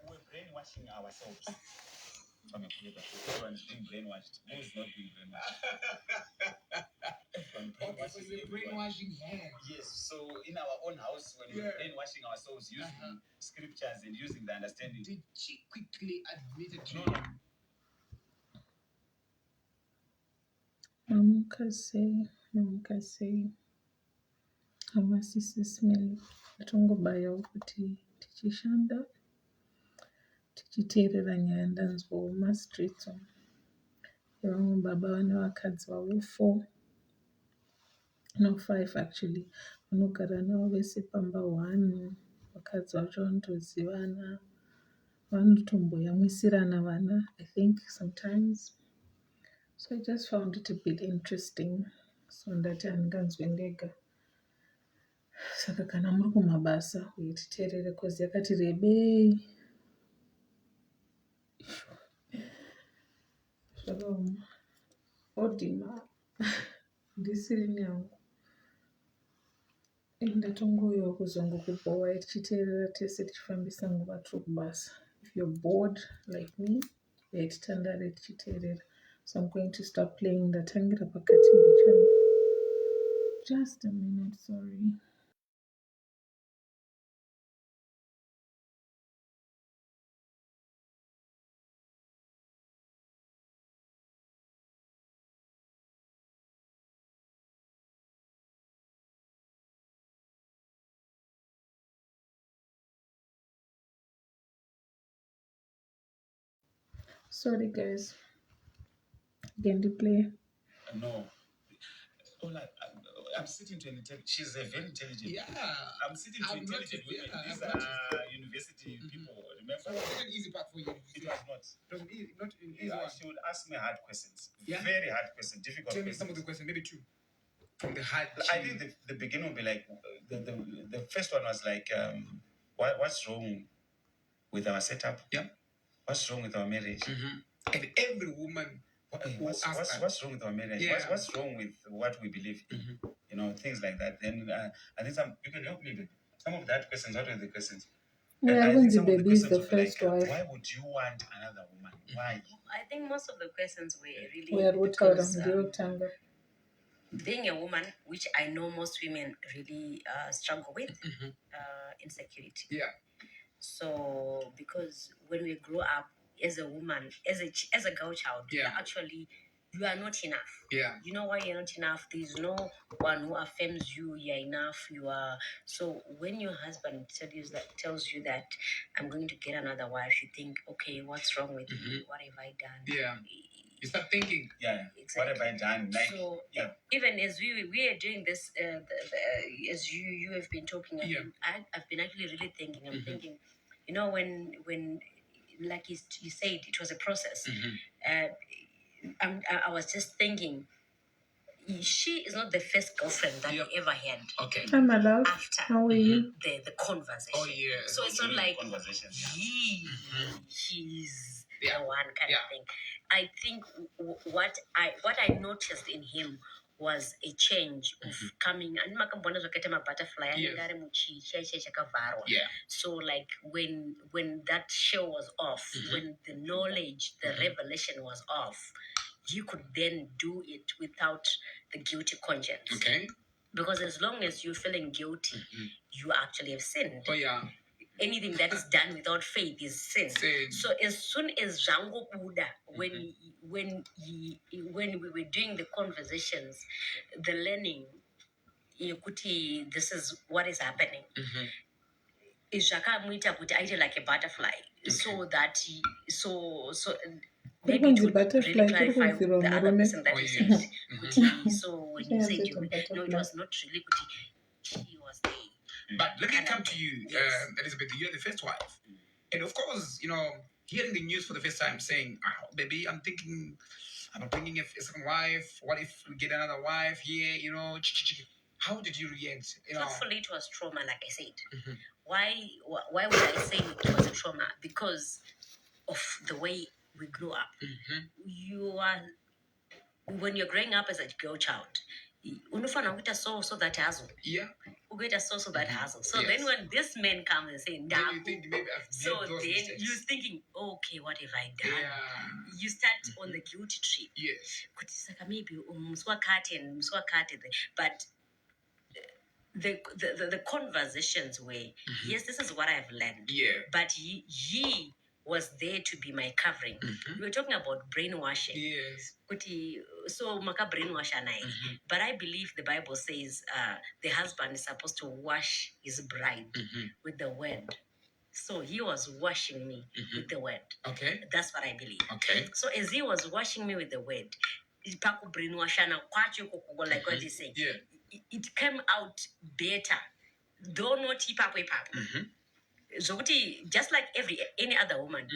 we're brainwashing ourselves. Everyone's being brainwashed. Who is not being brainwashed? Okay, so you're brainwashing hands. Yes, so in our own house, when we're brainwashing ourselves using scriptures and using the understanding. Did she quickly admit it? No. Namukase amasisi atongobayo kuti tichishanda tichiteerera nyaya ndanzwa mumastreets yevamwe baba vane vakadzi vavo 4 no 5 actually vanogara navo vese pamba 1 vakadzi vacho vanotozivana vanotomboyamwisirana vana I think sometimes. So I just found it a bit interesting. So ndati handinganzwi ndega. Saka kana muri kumabasa uye titeerere kozi yakati rebei. Zvakaoma. Odhima. Ndisiri nyangu. Ndatongouyawo kuzongokupawo tichiteerera tese tichifambisa nguva tiri kubasa. If you're bored like me, titandare tichiteerera. So I'm going to start playing ndatangira pakati mbichana. Just a minute, sorry. Sorry guys. Again to play. No. I'm sitting to intelligent. She's a very intelligent. Yeah. I'm sitting to intelligent women. These are university people. Remember? So it was an easy part for you. It was not. It was not an easy one. She would ask me hard questions. Yeah. Very hard questions. Difficult questions. Tell me some of the questions. Maybe 2. From the hard. I think the beginning will be like the first one was like what's wrong with our setup? Yeah. What's wrong with our marriage? Mm-hmm. And every woman. What's wrong with our marriage? Yeah. What's wrong with what we believe in? Mm-hmm. You know, things like that. Then I think you can help me with some of that questions. What are the questions? Yeah, I think the baby is the first wife. Why would you want another woman? Why? I think most of the questions were really because being a woman, which I know most women really struggle with, insecurity. Yeah. So because when we grow up as a woman, as a girl child, you are not enough. Yeah. You know why you're not enough? There's no one who affirms you. You're enough. You are. So when your husband tells you that I'm going to get another wife, you think, okay, what's wrong with me? What have I done? Yeah. You start thinking, exactly. What have I done? Like, so even as we are doing this, as you have been talking, I've been actually really thinking. I'm thinking, you know, when like you said, it was a process. I was just thinking, she is not the first girlfriend that you ever had. Okay. Hi, my love. After How are you? the conversation. Oh yeah. So it's not like he's the one kind of thing. I think what I noticed in him was a change of coming and butterfly. So like when that show was off, when the knowledge, the revelation was off, you could then do it without the guilty conscience. Okay. Because as long as you're feeling guilty, you actually have sinned. Oh yeah. Anything that is done without faith is sin. So as soon as Jango Buddha, when we were doing the conversations, the learning, this is what is happening. Is Muita put like a butterfly, so that maybe to really clarify the other person that you said. So when you said no, it was not really Kuti. She was there. But let me come to you, Elizabeth. You're the first wife, and of course, you know, hearing the news for the first time, saying, "Baby, I'm thinking about bringing a second wife. What if we get another wife here?" You know, how did you react? You know? Truthfully, it was trauma, like I said. Why would I say it was a trauma? Because of the way we grew up. When you're growing up as a girl child, unofana kuita so that hazo. Yeah. get a source of that hassle. So then when this man comes and say, then you think maybe I've so made those then mistakes. you're thinking, okay, what have I done? Yeah. You start on the guilty trip. Yes. Maybe but the conversations were, yes, this is what I've learned. Yeah. But he was there to be my covering. We were talking about brainwashing. Yes. So maka brainwash anai. But I believe the Bible says the husband is supposed to wash his bride with the word. So he was washing me with the word. Okay. That's what I believe. Okay. So as he was washing me with the word, like what you say, Yeah. it came out better. Though not just like any other woman.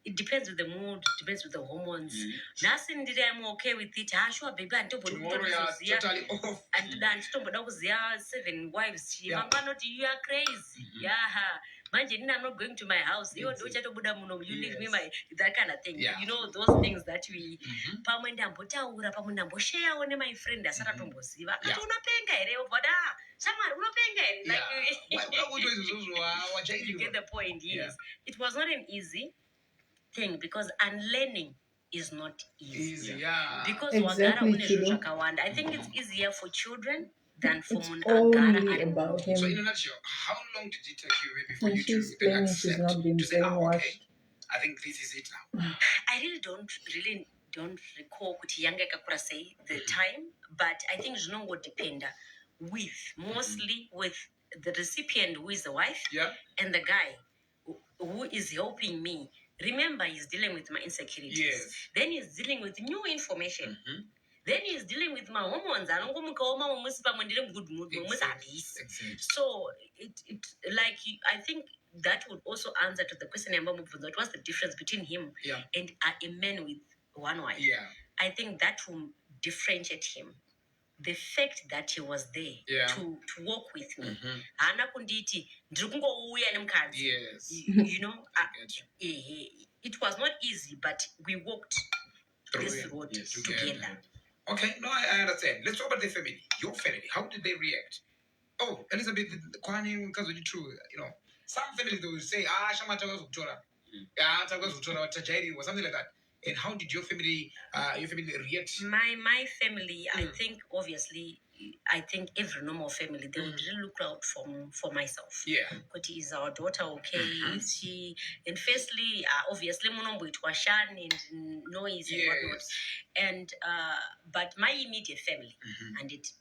It depends with the mood, it depends with the hormones. Nothing did I'm okay with it. Sure, baby, and tomorrow you are totally off. And then 7 wives. You are crazy. Yeah. Imagine I'm not going to my house. You leave me that kind of thing. Yeah. You know those things that we share with my friend. You get the point. Yes. It was not an easy thing because unlearning is not easy. Yeah. Because exactly, I think it's easier for children than for it's only and about him. So in a nutshell, how long did it take you maybe for And you she's to then claiming accept she's not been to say, brainwashed. okay, I think this is it now? I really don't recall kuti yanga kakura say the time, but I think it's not what depend with mostly with the recipient who is the wife and the guy who is helping me. Remember, he's dealing with my insecurities. Yes. Then he's dealing with new information. Then he's dealing with my hormones. Good mood. Exactly. So it like I think that would also answer to the question that what's the difference between him and a man with one wife. Yeah. I think that will differentiate him. The fact that he was there to walk with me. Yes. You know, it was not easy, but we walked this road together. Okay, no, I understand. Let's talk about the family. Your family, how did they react? Oh, Elizabeth, because of you true, you know, some families they will say, Shamata was Utora. Or something like that. And how did your family react? My family, I think obviously, every normal family they would really look out for myself. Yeah. But is our daughter okay? Is she? And firstly, obviously, Monombo it was shan and noise and whatnot. And but my immediate family and it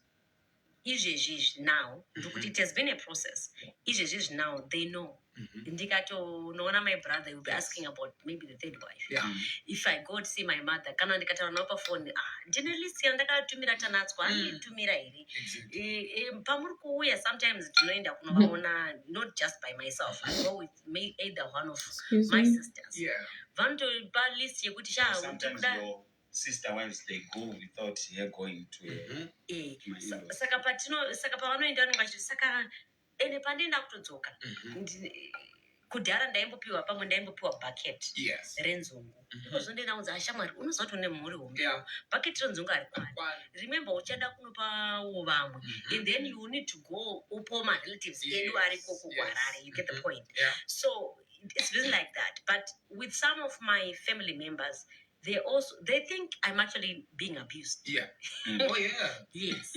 is now. It has been a process. Is now they know. Indikato noona my brother will be asking about maybe the third wife. Yeah. If I go to see my mother, kana ndikataura nawo phone, journalist yandakatumira tanatswa anitumira here. Pamuri kuuya sometimes tinoenda kunovaona not just by myself. I go with either one of my sisters. Yeah. Vanto pa list yekuti sometimes your sister wives they go without her going to saka pavanoenda vanenge saka ene pandenda kutodzoka kudhara ndaimbopiwa pamwe ndaimbopiwa bucket renzungu ndozondenaudza ashamwari unoziva kuti une mhuri hombe bucket renzungu ari kwani remember uchada kunopawo vamwe and then you need to go upo marelatives edu ariko kuharare. You get the point. So it's been like that, but with some of my family members they think I'm actually being abused. Yeah. Oh yeah. Yes.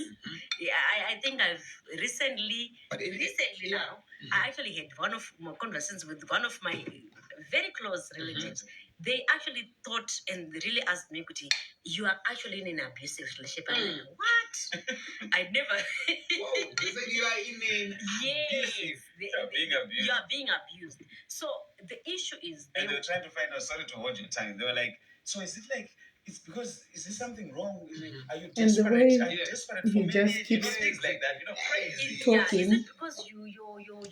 I think I've recently now I actually had one of my conversations with one of my very close relatives. They actually thought and really asked me, you are actually in an abusive relationship. I'm like, what? I never. Whoa, they said you are in an abusive. You are being abused. So the issue is. And they were trying to find out, sorry to hold your time. They were like, so is it like, is there something wrong? Are you desperate? Are you desperate for me? Just keep things like that, crazy. Talking. Is it because you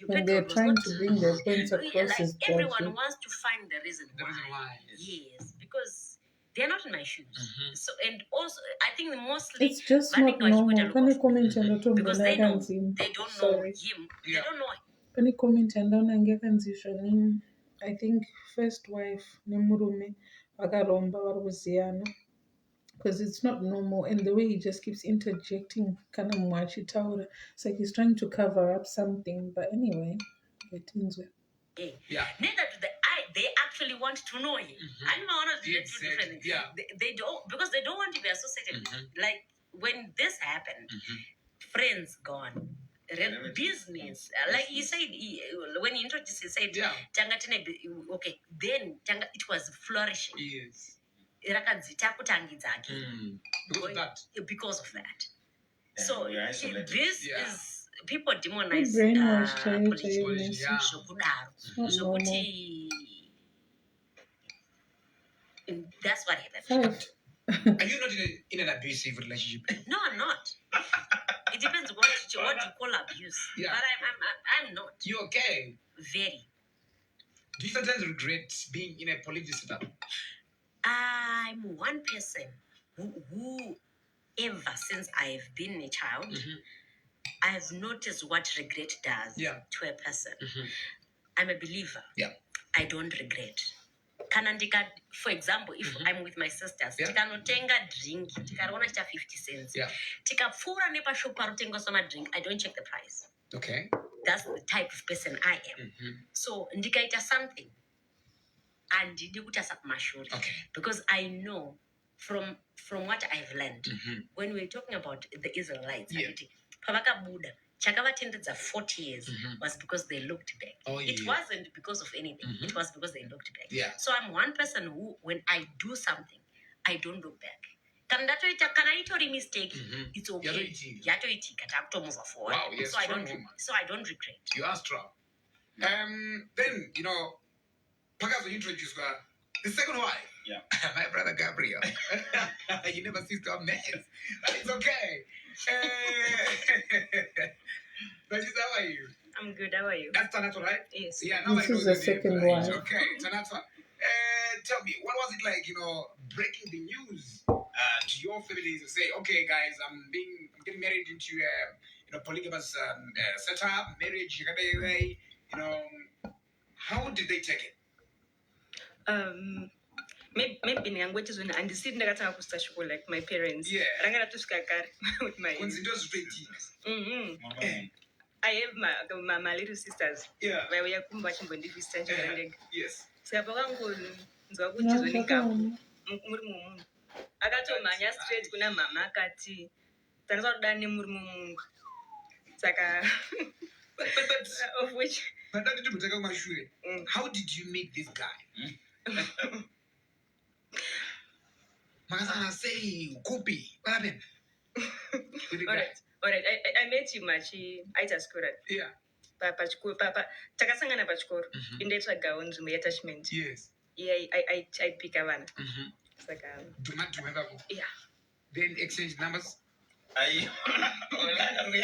when they're trying to bring their points across is everyone wants to find the reason why. Yes, because they're not in my shoes. So and also I think mostly it's just not normal. Can you comment on the because they don't know him. They don't know him. Can you comment on the I think first wife nemurume vakaromba vari kuziyana because it's not normal. And the way he just keeps interjecting, kind of mwachitaura, it's like he's trying to cover up something. But anyway, it ends with. Yeah. Neither do they actually want to know him. And different. Yeah. They don't, because they don't want to be associated. Like when this happened, friends gone. Business, like he said, when he introduced, he said, Tangatine, okay, then it was flourishing. Yes. Because of that. So this is people demonize police. That's what happened. Are you not in an abusive relationship? No, I'm not. It depends what you call abuse. Yeah. But I'm not. You okay? Very. Do you sometimes regret being in a polygamous setup? I'm one person who ever since I've been a child, I've noticed what regret does to a person. I'm a believer. Yeah. I don't regret. For example, if I'm with my sisters, tikanotenga drink, tikaona cha 50 cents. Yeah. Tikapfura nepashop parutenga soma drink, I don't check the price. Okay. That's the type of person I am. So ndikaita something and ndikuta mashuri. Okay. Because I know from what I've learned, when we're talking about the Israelites, Pavaka Buddha, Chakavatendedza 40 years was because they looked back. It wasn't because of anything. It was because they looked back. Yeah. So I'm one person who, when I do something, I don't look back. Can I tell a mistake? It's okay. Move forward. Wow, yes, so I don't regret. You are strong. Then Pagazo introduced the second wife. Yeah. My brother Gabriel. You never cease to have mess. It's okay. Najis, how are you? I'm good. How are you? That's Tanato, right? Yes. Yeah, now this is the second one. Okay, Tanato. Tell me, what was it like, breaking the news to your family to say, okay, guys, I'm getting married into a polygamous setup, marriage, how did they take it? Maybe languages when and sit ndakatanga kustashuko like my parents. Yeah. Rangara tusika kare with my. I have my little sisters. Yeah. Where we are kumba chimbo ndi sister chindeg. Yes. Siyapaka ngulu nzwa kuti zoningapo. Muri mumungu. Akatomanya straight kuna mama akati tanoza kudani muri mumungu. Saka of which how did you meet this guy? Magazana say Kupi. What happened? All right. I met him at school. Yeah. Papa. Takasangana pachikoro. Indetwa gaunzu me attachment. Yes. Yeah, I pick a one. Saka. Yeah. Then exchange numbers. What happened?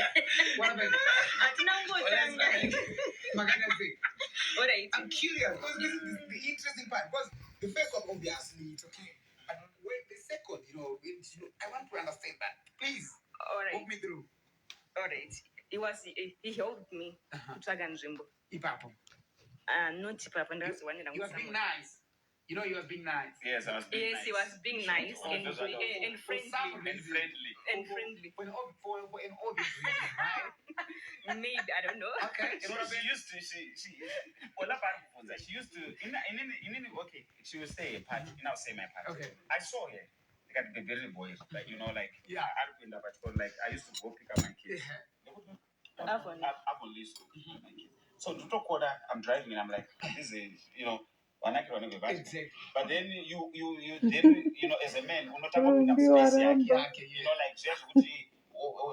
I'm curious because this is the interesting part. Because the first one, obviously, it's okay. And when the second, I want to understand that. Please, walk me through. All right. He helped me to Taganjimbo. Ipapo. Not Ipapo. That's one. You was being nice. You was being nice. Yes, I was being nice. He was being nice and friendly. And friendly. For an obvious reason, right? Maybe, I don't know. Okay. She used to, okay, she would say a part, say my part. Okay. I saw her. Like the very boy, like, I used to go pick up my kids. I've only so to talk order, I'm driving and I'm like, this is, exactly. But then you as a man, you're not about to space, like just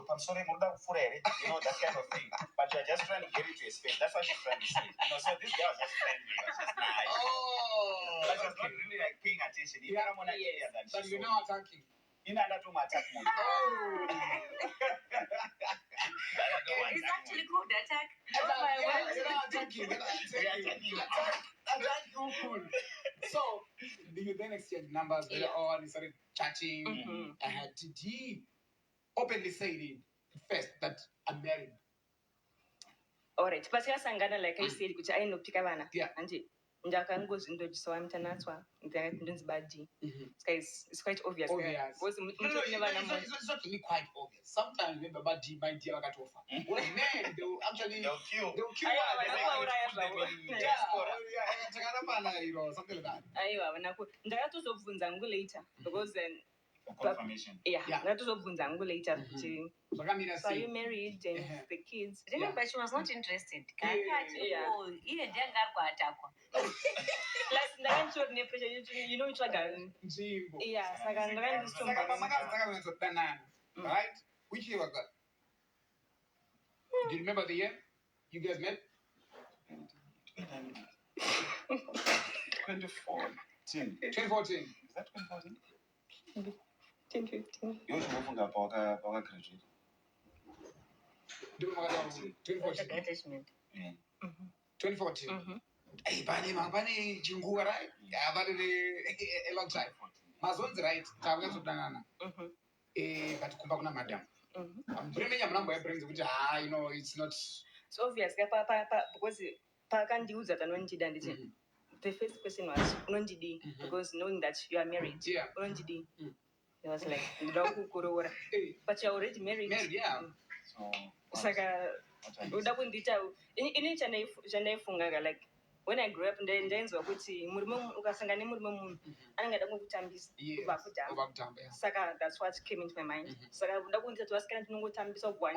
I'm sorry, that kind of thing. But you're just trying to get into a space. That's what she's trying to say. So this girl was just friendly. It was just nice. But she was not really like paying attention. Yeah, but you're now attacking. It's actually called attack. So, do you then exchange numbers later on? You started chatting. Did he openly say it first that I'm married? All right. But sangana like I said, which I know Pikavana. Yeah. ndakangozvindodzisawa mutanatswa ndinonzi badi. It's quite obvious. Because it's not really quite obvious. Sometimes maybe badi my dear wakatofa. When men they will actually they'll kill something like that. Ndakatozobvunza ngu later because then confirmation. ndakatozobvunza ngu later kuti so are you married and the kids? Remember, she was not interested. Iye ndangarwatakwa. Plus ndakanditori nepressure you know itsvaga nzvimbo. Saka ndakandisomba. Right? Which year was that? Do you remember the year you guys met? 2014. 2014. Is that 2014? 2015. You should move on power graduate. 2014. 2014. Hey, Bani, Chingu, right? Yeah, but a long time. Mazon's right. Tavgas of Danana. But Kumbakuna Madam. I'm bringing a number of brings which you know it's not so obvious. Because Pakan use that and the first question was Nonjidi because knowing that you are married. Yeah. Nonjidi. It was like but you're already married. Married, yeah. So like when I grew up in the ends of which Ukasangani Murmum Angada Mutambis Saka, that's what came into my mind. So I wanted to ask kind of Tambis of one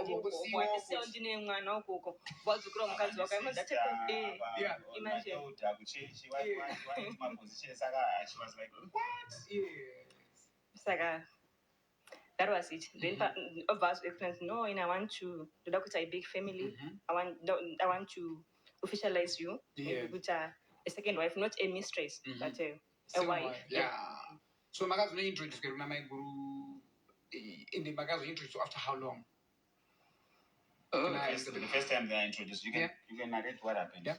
what's the Grom Kazoka? Imagine. My position she was like, what? Saga. That was it. Then of us explained, no, and I want to do that with a big family. I want to officialize you with a second wife, not a mistress, but a wife. Yeah. So Magazo introduced my guru in the Magazo introduced after how long? The first time they are introduced, you can narrate what happened. Yeah.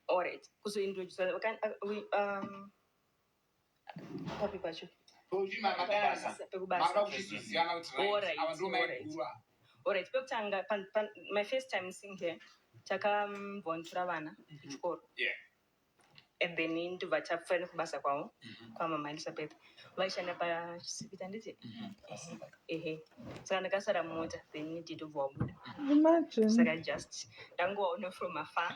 All right. So introduce we happy passion. Alright, my first time seeing here, Chaka Vana, and then into Vacha friend of Basakao, Mama Elizabeth. Vaishana by Sipitanditi. So Nakasara motor, they needed to vote. Imagine. So I just don't go on from afar.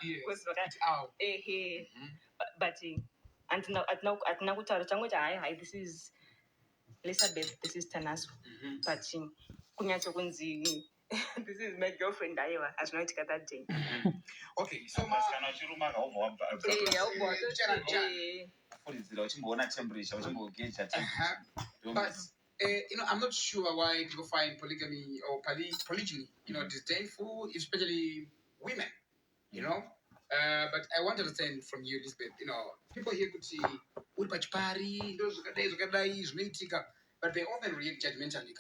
But and now at Naguta, this is Elizabeth, this is Tanas. But Kunyato this is my girlfriend, Iowa, as not that day. Okay, so but I'm not sure why people find polygamy or polygyny, disdainful, especially women, but I want to understand from you, Elizabeth, people here could see Ulpachpari, those days, but they often react judgmentally,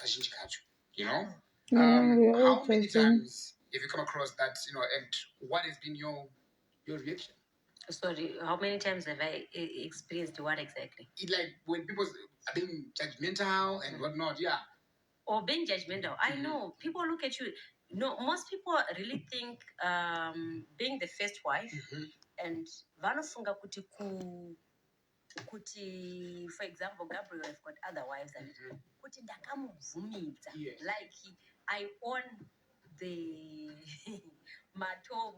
how many times have you come across that, and what has been your reaction? Sorry, how many times have I experienced what exactly? Like when people are being judgmental and whatnot, or being judgmental. I know people look at you. No, most people really think being the first wife and vanofunga kuti, for example, Gabriel have got other wives and kuti ndakamubvumidza, like I own the matom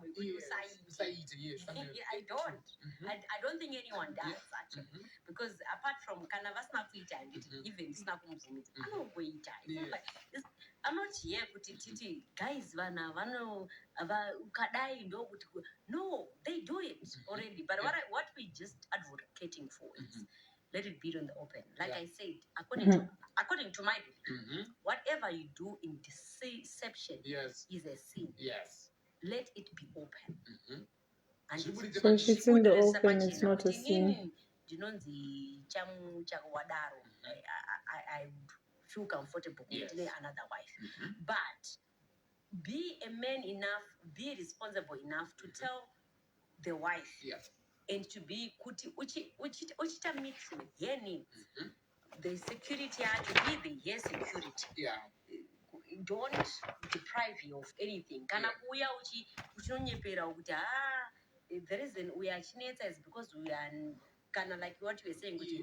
I don't. I don't think anyone does actually. Because apart from Kanavasna Kuita and even Snakumvumidza, I don't go eat. I'm not here kuti guys vano ukadai ndo kuti no, they do it already. But what we just advocating for is let it be on the open. Like I said, according to my belief, whatever you do in deception is a sin. Yes. Let it be open. And so if it's in the open, it's not a sin. I would feel comfortable with another wife. But be a man enough, be responsible enough to tell the wife and to be uchita meet with her needs. The security to be the security. Don't deprive you of anything. Kana kuya uchinonyepera ukuthi the reason we are chinetsa is because we are kind of like what you were saying, Yes.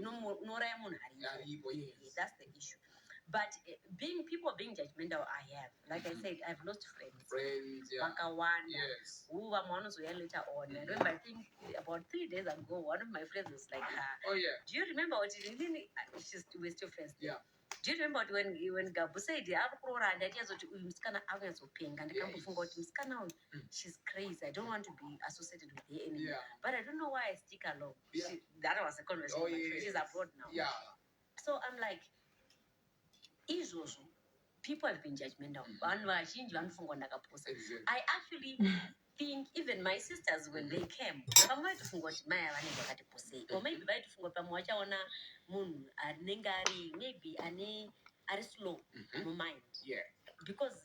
that's the issue. But people being judgmental, I have. Like I said, I've lost friends. Baka Wanda, Yes. who I'm one later on. I remember, I think about 3 days ago, one of my friends was like, Oh yeah. do you remember what it really? We're still friends. Yeah. Do you remember when Gabu said and that yes, she's crazy. I don't want to be associated with her anymore. Yeah. But I don't know why I stick along. Yeah. That was a conversation. Oh with my friend. yeah. She's abroad now. Yeah. So I'm like, people have been judgmental. Exactly. I actually think even my sisters when they came, or maybe maybe are slow mind. Yeah. Because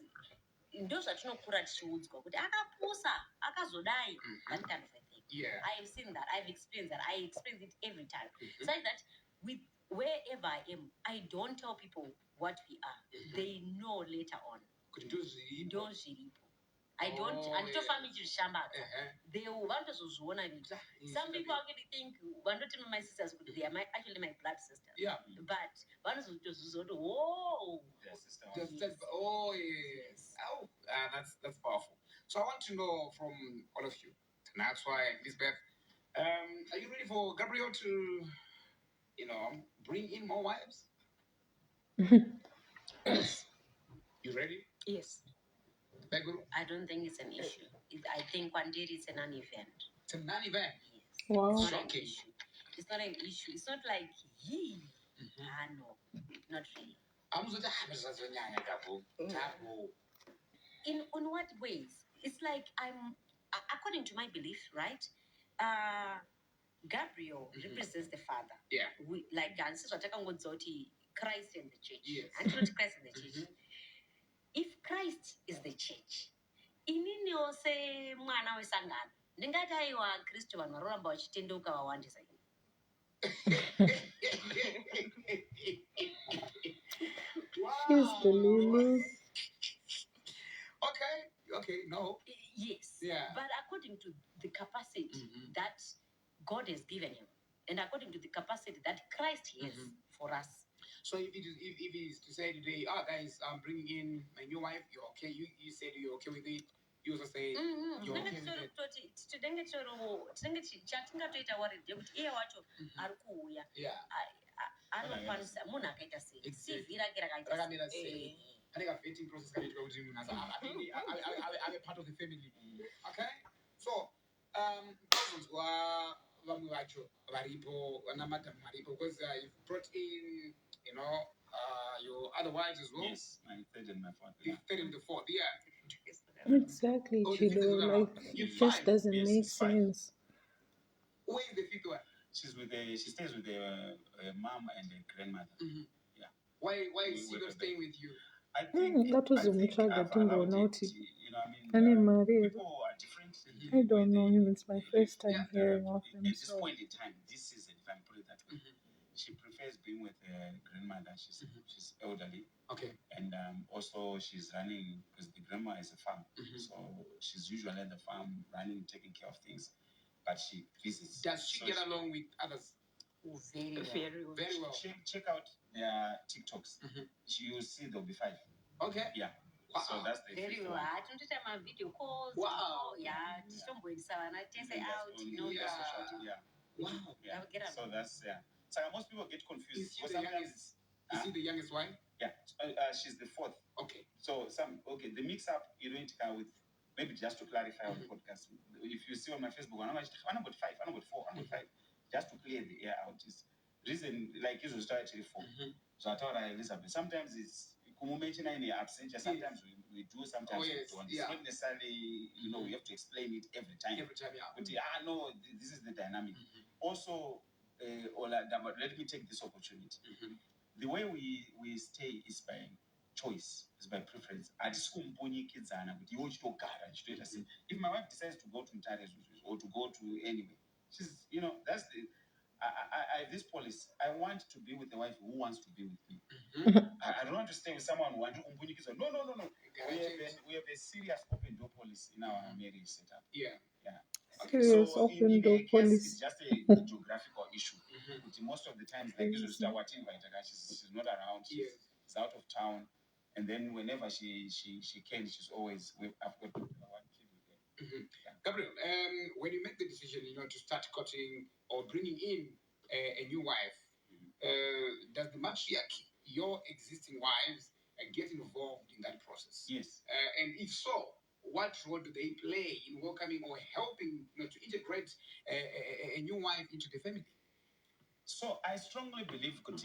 ndo zvatinokura tichiudzwa kuti akapusa akazodai that kind of a thing. Yeah. I have seen that, I've experienced that, I experience it every time. So that with wherever I am, I don't tell people what we are. They know later on. I don't until family shamba. They want to zone. Some people actually think one of my sisters they are actually my blood sisters. Yeah. But one of those whoa. Oh yes. Oh, that's powerful. So I want to know from all of you. And that's why, Lisbeth, are you ready for Gabriel to, bring in more wives? You ready? Yes. I don't think it's an issue. I think one day it's a non-event. It's a non-event. Yes. Wow. It's not an issue. It's not an issue. It's not like no, not really. In what ways? It's like I'm according to my belief, right? Gabriel represents the Father. Yeah. We like Christ and the church. Yes. And not Christ and the church. If Christ is the church, inini ose mwana wesangano ndingati aiwa Kristu vanhu varoramba vachitenduka vawandisa. She's the Lulu. Okay, no. Yes. Yeah. But according to the capacity that God has given him, and according to the capacity that Christ has for us. So if it is to say today, guys, I'm bringing in my new wife, you're okay. You said you're okay with it. You also say you're okay with it. Yeah. Anokwanisa munhu akaita sei sivhira rakamira sei anenge vetting process kanoitwa kuti munhu ave part of the family. Okay, so vamwe vacho varipo vana madhamu varipo because you've brought in your other wives as well. Yes, my third and my fourth. The third and the fourth, yeah. Exactly, Chido. Like, it just doesn't make sense. Where is the fifth one? She stays with her mom and her grandmother. Yeah. Why is she not staying with you? I think that was a mutual I've thing or allowed not. it, people are different. I don't know him. It's my first time hearing of him. At this point in time, this season, if I put it that way, she prefers being with her grandmother. She's elderly. Okay. And also she's running, because the grandma is a farm. So she's usually at the farm running, taking care of things. But she visits. Does she get along with others? Very well. Check out their TikToks. You'll see there'll be 5. Okay. Yeah. Wow. So that's the very well. I don't take my video calls. Wow. Yeah. Somebody said, I take it out. Yeah. Wow. Yeah. So that's So most people get confused. Is she the youngest? Is she the youngest one? Yeah. She's the 4th. Okay. So the mix-up you don't with. Maybe just to clarify on the podcast, if you see on my Facebook, I'm about 5, I'm about 4, I'm about 5. Just to clear the air out is reason like you start actually 4. So I told Elizabeth, sometimes it's mention in the absence, sometimes we do, sometimes we don't. It's not necessarily, we have to explain it every time. Yeah. But no, this is the dynamic. Also, let me take this opportunity. The way we stay is by choice, is by preference. If my wife decides to go to Mtares or to go to anywhere, she's, that's the. I this policy. I want to be with the wife who wants to be with me. I don't want to stay with someone who wants to No. We have a serious open door policy in our marriage setup. Yeah. Serious So open in door a case, it's policy. just a geographical issue. Most of the times, like this, she's not around. She's out of town, and then whenever she can, she's always with. I've got one kid with her. Gabriel, when you make the decision, to start cutting or bringing in a new wife, does the matriarch, your existing wives, get involved in that process? Yes. And if so, what role do they play in welcoming or helping to integrate a new wife into the family? So I strongly believe that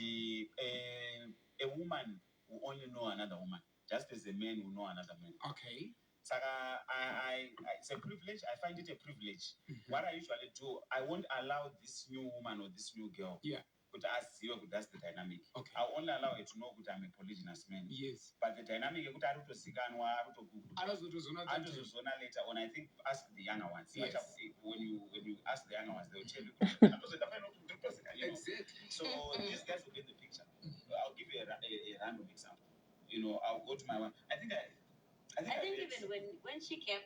a woman will only know another woman, just as a man will know another man. Okay. So it's a privilege. I find it a privilege. What I usually do, I won't allow this new woman or this new girl. Yeah. But that's the dynamic. Okay. I'll only allow her to know that I'm a polygynous man. Yes. But the dynamic is that later on. I think ask the younger ones. Yes. When you ask the younger ones, they'll tell you. Exactly. So these guys will get the picture. I'll give you a random example. I'll go to my one. I think even when she came,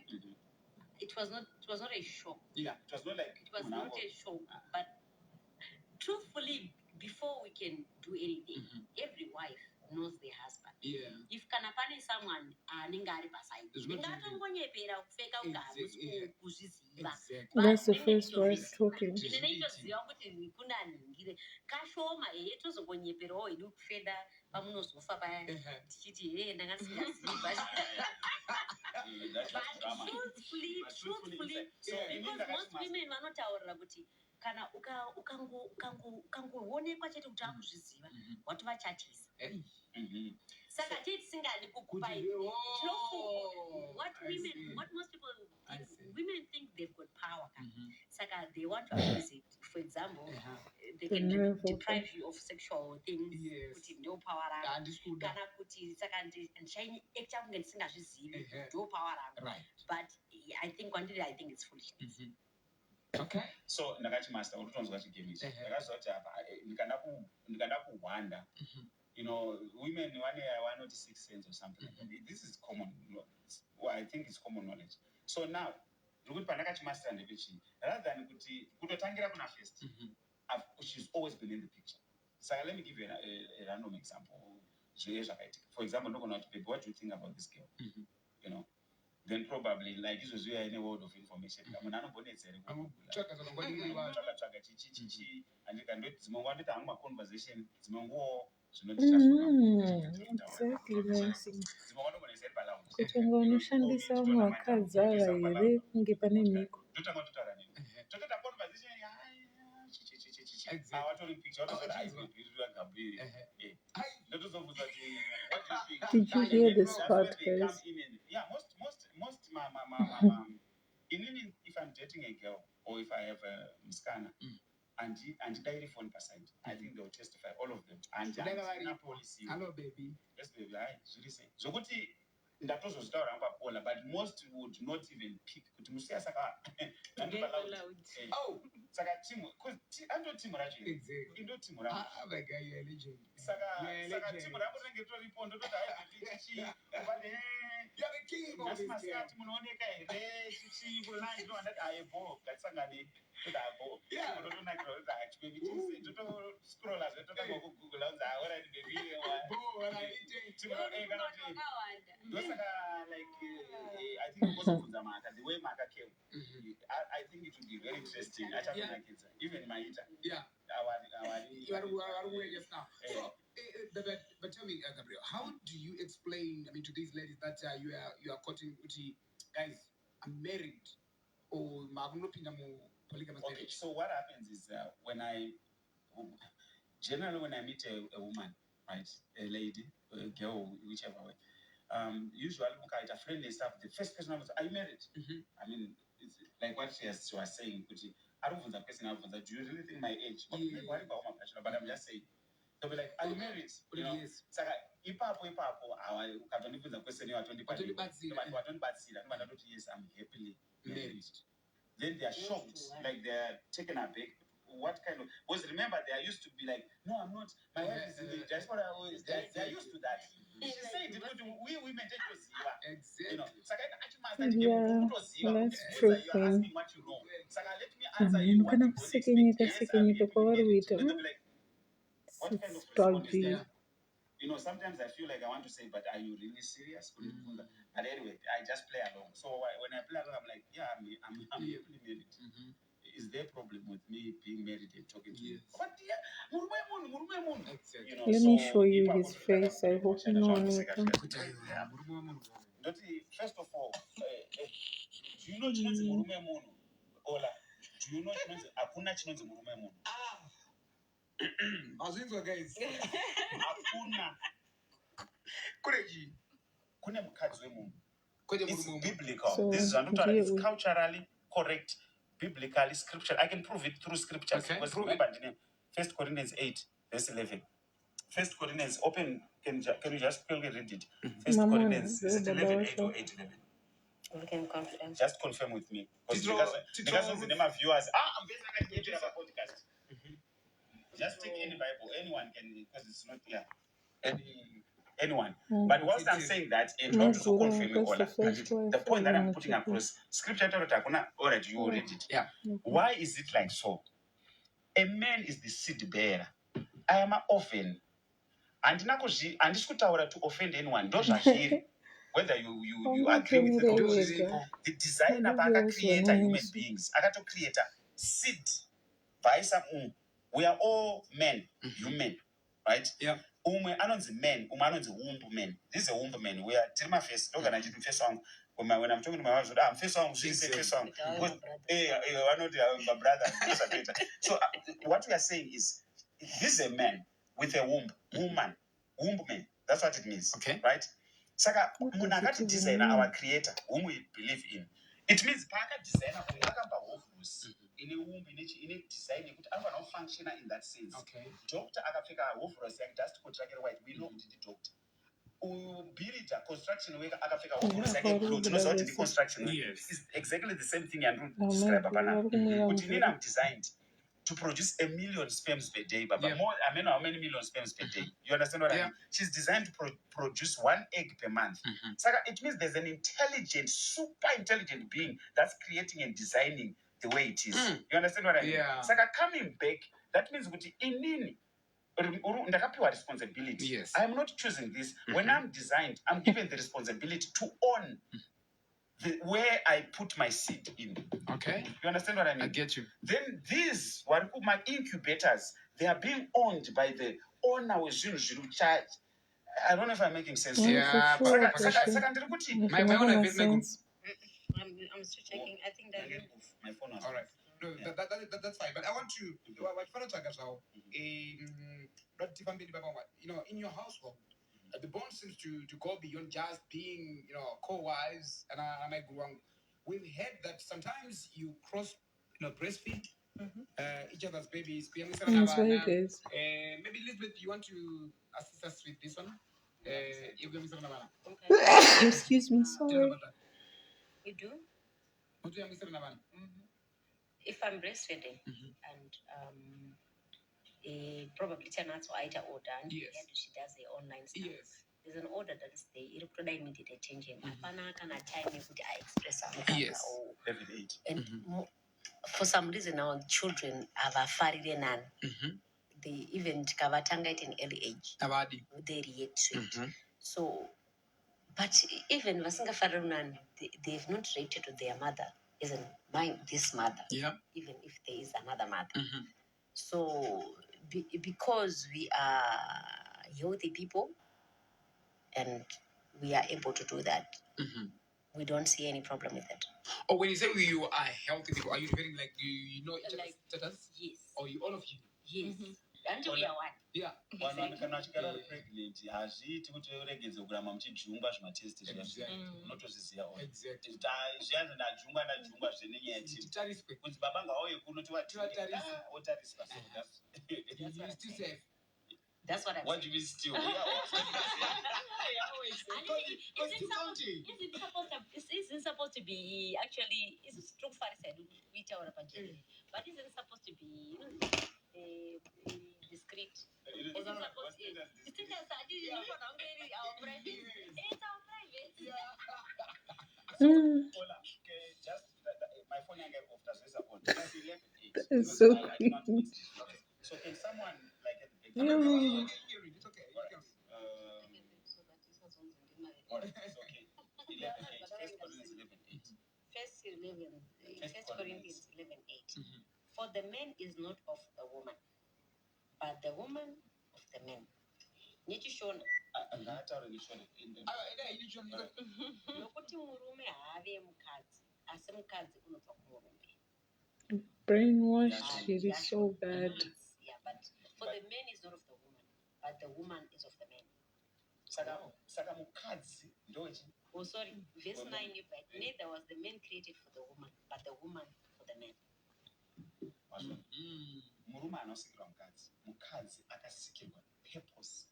it was not a show. Yeah, it was not like it was not a show. But truthfully, before we can do anything, every wife knows their husband. Yeah. If kanapane someone anengari paside, ingatongonyepera kupfeka ugari kuzviziva. That's the first wife talking. Ndinoitoziva kuti kundaningire kashoma tozongonyeperawo idu kufeda pamunozofa paya tichiti ndangasiyaziva. But truthfully, because most women vanotaurira kuti kana ukangoonekwa chete kuti akuzviziva watovachatisa. Saka tisingadi kukupai. What most people women think they've got power. Saka they want to abuse it. For example, they can deprive you of sexual things. Kuti ndio power rangu. Kana kuti saka ndichaini ekcha kunge ndisingazvizivi ndio power rangu. Right. But I think it's foolishness. Okay. So ndakati master urutonzwa chigimisi. Ndakazoti apa ndikanda kuwanda. Women one or 6 cents or something. This is common. I think it's common knowledge. So now, ndakati master ndepechi. Rather than kuti kutotangira kuna first. She's always been in the picture. So let me give you a random example. For example, what do you think about this girl? Then probably like this was where any word of information. And I conversation. Exactly, Nancy. Kuti unoshandisa wakadzara here kunge pane mhiko. Did you hear this part, guys? Yeah, most if I'm dating a girl or if I have a Miskana and diary phone person, I think they'll testify, all of them. And policy. Hello, baby. Yes, baby. So good. But most would not even pick. Oh, Saka team, because I don't team Raji. Exactly. Don't team Raji. My guy, you're a legend. Saka team Raji get to report. You're the king of this game. I think the way Maka came, I think it would be very interesting. Even my eater. Yeah. You are aware just now. So, but tell me, Gabriel, how do you explain, to these ladies that you are courting, guys, I'm married, or polygamous marriage? Okay, so what happens is generally when I meet a woman, right, a lady, a girl, whichever way, usually look at a friendly stuff. The first question I was, are you married? I mean, it's like what she was saying. I don't want the person. Do you really think my age? But I'm just saying. They'll be like, are you married? Yes. So the question you are 20 yes, I'm happily married. Then they are shocked, like they're taken aback. what kind of, because remember there used to be like, no, I'm not, my wife is in the diaspora, they're used to that. She said we women take to ziva. Exactly. You know, Yeah, that's true, you're Queen. asking what you know. Saka, let me answer you Amen. what Kana you don't kusekenyeka expect. sekenyeka kwa Yes, waruita. they'll be like, what kind of It's response is dodgy. that? You know, sometimes I feel like I want to say, but are you really serious? But anyway, I just play along. So when I play along, I'm like, yeah, I'm happily married. Is there a problem with me being married and talking to you? But yeah, exactly. You know, Let me show you his face. I hope you know it. First of all, do you know chinonzi murume munhu? Ola, do you know chinonzi hakuna chinonzi murume munhu? Azvinzwa guys. Hakuna. Kune mukadzi wemunhu. It's biblical. So, This is it's culturally correct, biblically, scripture. I can prove it through scriptures. Okay. Because remember the name, 1 Corinthians 8, verse 11. 1 Corinthians, open, can you just quickly read it? 1 Corinthians, is it 11, 8 or 8, 11? We can confirm. Just confirm with me. Because the name of viewers, I'm basically going to have a podcast. Just take any Bible, anyone can, because it's not clear. Anyone. But whilst I'm saying that, and not to confirm the point that I'm putting across, scripture already you read it. Yeah. Why is it like so? A man is the seed bearer. I am an orphan. And to offend anyone. Whether you agree with the designer creator human beings. I got to create a seed. We are all men, human, right? Yeah. Anon's men, anon's womb men. This is a womb man. We are tell my face, when I'm talking to my wife, I'm face on, she's a face on. I know my brother. So what we are saying is, this is a man with a womb, woman, womb man. That's what it means. Okay. Right? Saka munakati designer, our creator, whom we believe in. It means Paka designer in a womb, in a design, I'm not functional in that sense. Okay. Doctor Akafika Wolfros just contract white. We know the doctor. Build a construction worker Akafika Wolfros knows what the construction is exactly the same thing and describe I'm designed to produce 1 million sperms per day, Baba. More, I mean, how many million sperms per day? You understand what I mean? She's designed to produce 1 egg per month. So it means there's an intelligent, super intelligent being that's creating and designing the way it is. You understand what I mean? Yeah. So coming back, that means with inini responsibility. Yes. I'm not choosing this. When I'm designed, I'm given the responsibility to own where I put my seed in. Okay. You understand what I mean? I get you. Then these, my incubators, they are being owned by the owner of Zulu Church. I don't know if I'm making sense. Yeah. My owner I'm still checking. I think that my phone was all right. No, yeah. That's fine. But I want to in your household, the bond seems to go beyond just being, co-wives and I grew up. We've heard that sometimes you cross, breastfeed each other's babies. That's very good. Maybe Elizabeth, you want to assist us with this one? Excuse me, sorry. you do. If I'm breastfeeding and probably Tana's order and yes. She does the online stuff. Yes. There's an order that is there. It could immediate attention. Can I time me with I express yes. And for some reason our children have a farid they even kavatanga it in early age. They react to it. So but even Vasinga Farunan, they've not related to their mother, isn't mine this mother. Yeah. Even if there is another mother. So because we are healthy people and we are able to do that, we don't see any problem with it. Or when you say you are healthy people, are you feeling like you know each other's status? Yes. Or you all of you? Yes. Until we are one. Yeah. That's what I'm What do you mean still? We are also isn't supposed to be actually it's true for said which our but isn't supposed to be discreet. It's not supposed to be our private. It's our private. just my phone I gave off does this support. It's so creepy. So can someone like at the Yeah. It's okay. it's okay. 11:8. First Corinthians 11:8. For the man is not of the woman, but the woman of the man. Nichishona. Nokuti murume haave mukadzi, asi mukadzi unobva kumurume. Brainwashed. It is so bad. Yeah, but for the man is not of the woman, but the woman is of the man. Saka mukadzi ndochi. Oh, sorry. Verse 9, but neither was the man created for the woman, but the woman for the man. Murume anosikirwa mukadzi. Mukadzi akasikirwa purpose.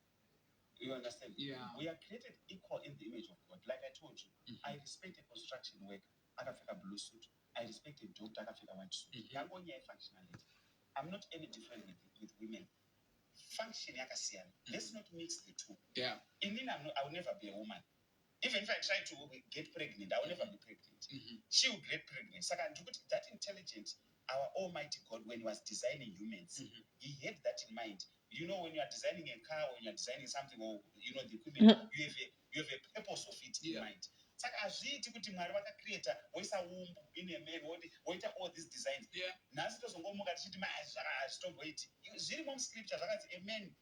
You understand? Yeah. We are created equal in the image of God. Like I told you, I respect a construction worker. Akafika blue suit. I respect a doctor. Akafika white suit. Functionality. I'm not any different with women. Function yakasiyana. Let's not mix the two. Yeah. In me, I will never be a woman. Even if I try to get pregnant, I will never be pregnant. She will get pregnant. So that intelligent, our Almighty God, when He was designing humans, He had that in mind. You know, when you are designing a car, when you are designing something, or you know the equipment, you have a purpose of it in mind. Saka azviiti kuti Mwari vakacreata woisa umbu in a man woita all these designs. Nhasi tozongomuka tichiti hazvitomboiti. Zvirimo muscripture zvakanzi a man.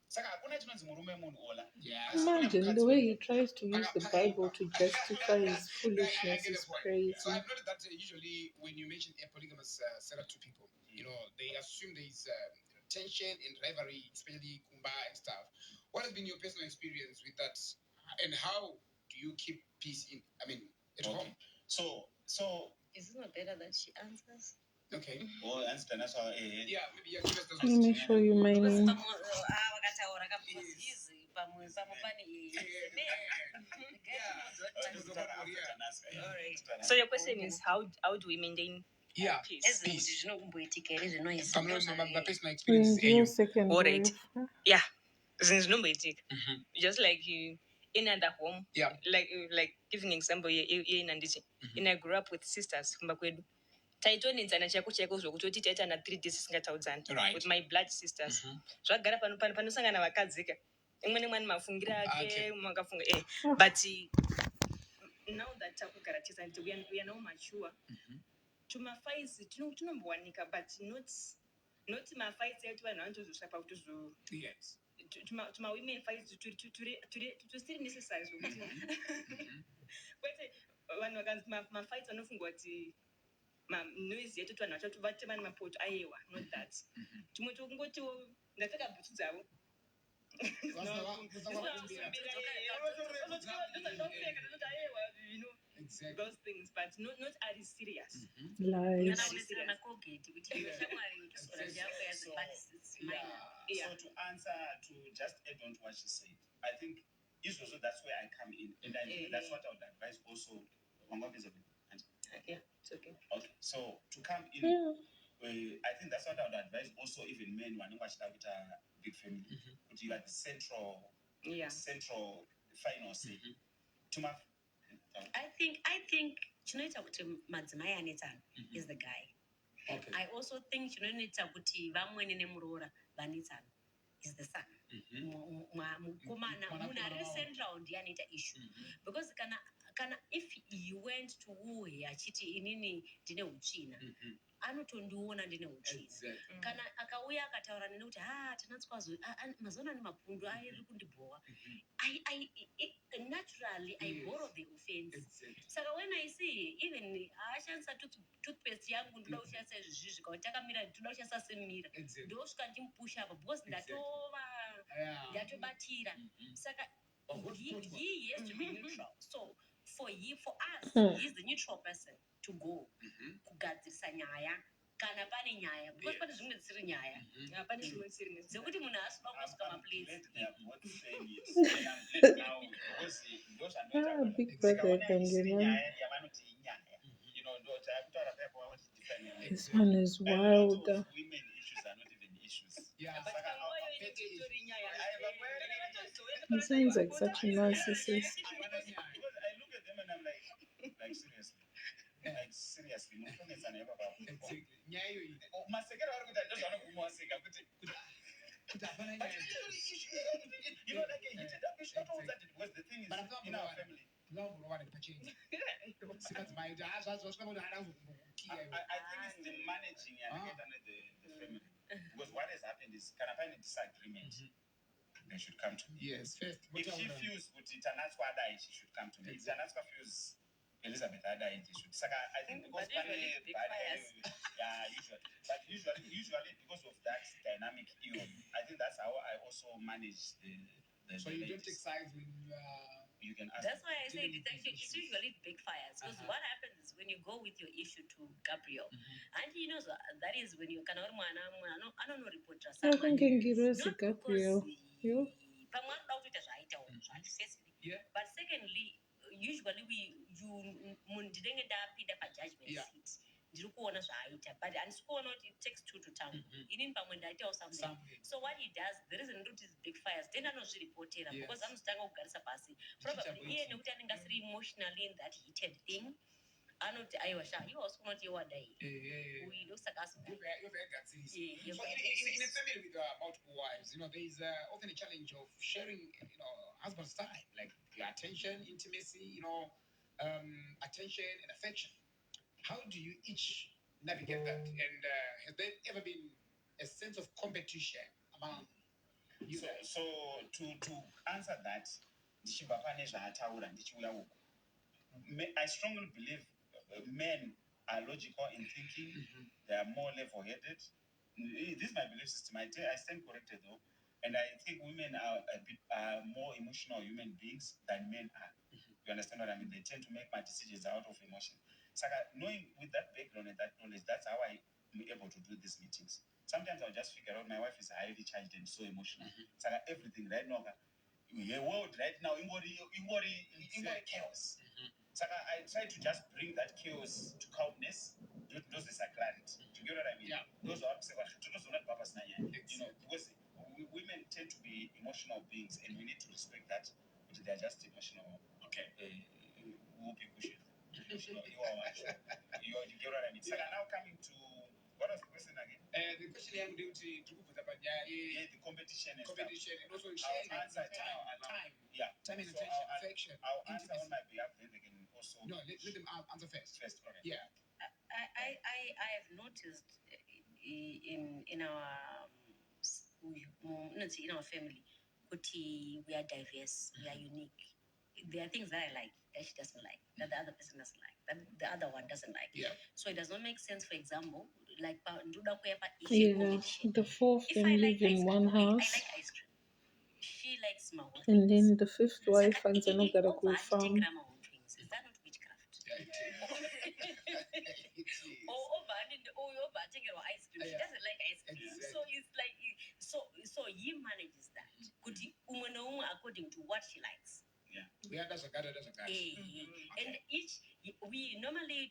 Saka hakuna chinonzi murume munhu ola. Imagine the way he tries to use the Bible to justify his foolishness is crazy. So I've noticed that usually when you mention a polygamous setup to people, you know, they assume there is tension and rivalry, especially kumba and stuff. What has been your personal experience with that, and how do you keep peace at home? So is it not better that she answers? Okay. Oh, answer that's how. Yeah, maybe you Let me show you my name. So your question is how do we maintain peace? My personal experience. All right. Yeah. Just like in other home. Yeah. Like giving an example in I grew up with sisters taitonidzana chako chaiko zvokutoti taitana 3 days singataudzana with my blood sisters zvagara panosangana vakadzika imwe nemwani mafungira ake makafunga but now that takugara chesani we are now mature tumafights tinombowanika but not mafights etu vanhu vanotozosvapa kutozo yes tuma women fights to still necessary zvokuti kwete vanhu vakanzi mafights vanofungwa kuti noise yetu vanhu vachatobate mapoto aiwa not that tumwe tokungotiwo ndapfeka bhutsu dzavo exactly. Those things, but not as serious. Lies. So to answer, to just add on to what she said, I think also that's where I come in, and I think that's what I would advise also. Yeah, it's okay. Okay, so to come in, I think that's what I would advise also even men when you watch that with a big family, but you are the central final say. I think chinoita kuti madzimai anetsana is the guy. Okay. I also think chinoita kuti vamwene nemuroora vanetsana is the son. Mukomana munhu ari central ndiye anoita issue because kana if you went to uhe achiti inini ndine utsvina anotondiona ndine utsvina kana akauya akataura nene kuti tanatswazo mazona ane mapundu ari kundibhowa naturally I borrow the offense. Saka when I see even ashandisa toothpaste yangu ndoda kushandisa izvizvi kana takamira ndoda kushandisa semira ndosvika ndimupusha apa because ndatobatira saka he has to be neutral. So for us, he's the neutral person to go kugadzirisa nyaya kana pane nyaya because pane zvimwe dzisiri nyaya pane zvimwe dzisiri netsika. dzekuti munhu asvika kusvika maplace Big brother akangena. This one is wild. He sounds like such a narcissist. I look at them and I'm like seriously. Like seriously, you know, like a heated up issue. Because the thing is, in our family, I think it's the managing and the family. Because what has happened is, can I find a disagreement? They should come to me. Yes, first. If she feels that Itanaswa died, she should come to me. If Itanaswa feels Elizabeth died, she should. I think because usually. But usually because of that dynamic, I think that's how I also manage the so you don't take sides when you can ask. That's why I say it's usually big fires. Because what happens is when you go with your issue to Gabriel, and he knows that is when you can I don't know report I think Ngirozi Gabriel. Yeah. But secondly, usually you mundidenge ndapinda pajudgment seat. Ndiri kuona zvaaita, but handisikuona kuti it takes two to tango. Inini pamwe ndaitawo something. So what he does, there is not these big fires. Then anozviripotera because anozotanga kugarisa pasi. Probably iye nekuti anenge asiri emotionally in that heated thing. Anoti aiwa sha, you also not your day. We look sarcastic. So in a family with multiple wives, you know, there is often a challenge of sharing, you know, husband's time, like attention, intimacy, you know, attention and affection. How do you each navigate that? And has there ever been a sense of competition among you guys? So to answer that, I strongly believe men are logical in thinking. They are more level-headed. This is my belief system. I stand corrected though, and I think women are a bit more emotional human beings than men are. You understand what I mean? They tend to make my decisions out of emotion. So knowing with that background and that knowledge, that's how I'm able to do these meetings. Sometimes I'll just figure out my wife is highly charged and so emotional. So everything right now, the world right now, in chaos. So I try to just bring that chaos to calmness. Those is a clarity. Do you get what I mean? Yeah. Those are not purpose. You know, because women tend to be emotional beings, and we need to respect that. But they are just emotional. Okay. We'll be pushing. You get what I mean? So now coming to what was the question again? The question I'm doing to the competition and also sharing time. Yeah. Time and attention, affection. I'll answer on my behalf, then they can also. No, let them answer first. Okay. Yeah. I have noticed in our family, we are diverse, we are unique. There are things that I like that she doesn't like, that the other person doesn't like, that the other one doesn't like. Yeah. So it does not make sense, for example, like the four of them live in one house. I like ice cream. She likes my whole And then the fifth wife and Zanogara go farm. Is that not witchcraft? Ice cream. She doesn't like ice cream. So it's like so he manages that. According to what she likes. Yeah, that's a guy. And each we normally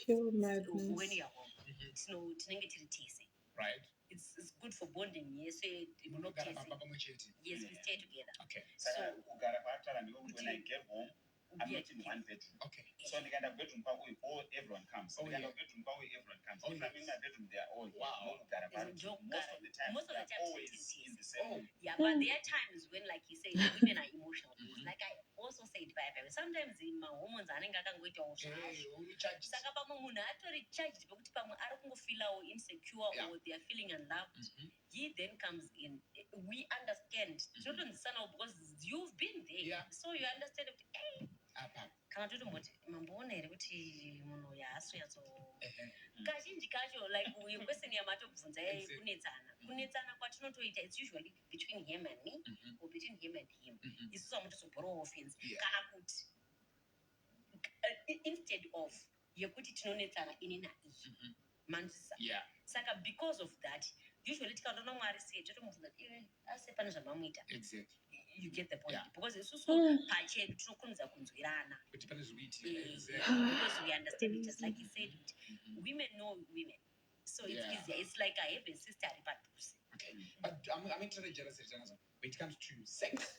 Pure madness. when you're home. Right. It's good for bonding. Yes, yes, we stay together. Okay. So when I get home, I'm not in one bedroom. Okay. So in the kind of bedroom everyone comes. In the kind of bedroom everyone comes. If I'm in my bedroom, they are all Most of the time, they're always in the same. Yeah, but there are times when, like you say, women are emotional. Like I also said, sometimes in my hormones, I think I can go to saka pamwe munhu atori charged pekuti pamwe ari kungofeelawo insecure or they are feeling unloved. He then comes in. We understand. Because you've been there. So you understand. Kana toti mboti mamboona here kuti munhu yaasonyatso kazhinji kacho like question yamatobvunza kunetsana kwatinotoita it's usually between him and me or between him and him isusu amutizobhorowa offense kana kuti instead of yekuti tinonetsana ini naiyi manzisa saka because of that usually tikaona mwari sei totomubvunza ase pane zvamamuita you get the point because isusu pachedu tinokonza kunzwirana because we understand it just like you said women know women so it's easier it's like I have a sister ari padhuze but I'm interested when it comes to sex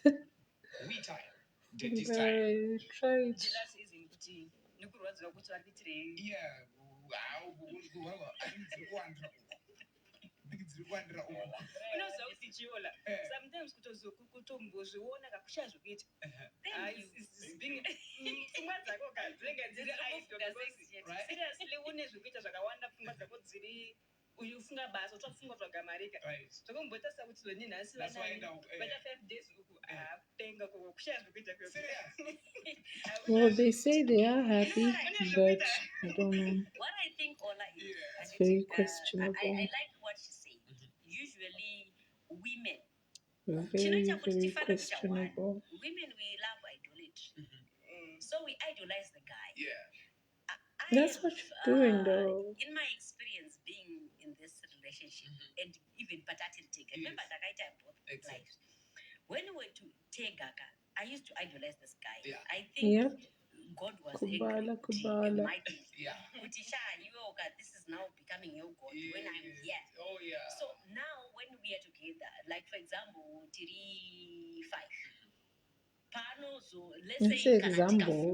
we time jealousy isn't kuti nikurwadzira kuti vari kuitirei unoziva kuti ichiola sometimes kutombozviona kakuchazvokuita pfungwa dzako dzinenge dziri seriously une zvekuita zvakawanda pfungwa dzako dziri ufunga basa utofunga zvagamarika zvakamboita kuti zoni nhasi vata 5 days uku penga kuchazvokuita Well, they say they are happy, but I don't know. What I think, Ola, is it's very questionable. I like what she said. Usually, women, very questionable. Women, we love idolatry. So we idolize the guy. That's what you're doing, though. In my experience being in this relationship, and even Patati Tega, remember that I both lives. When we went to Tegaka, I used to idolize this guy. I think God was Kubala. This is now becoming your God when I'm here. So now when we are together, like for example, Tiri 5. Pano, so let's say example.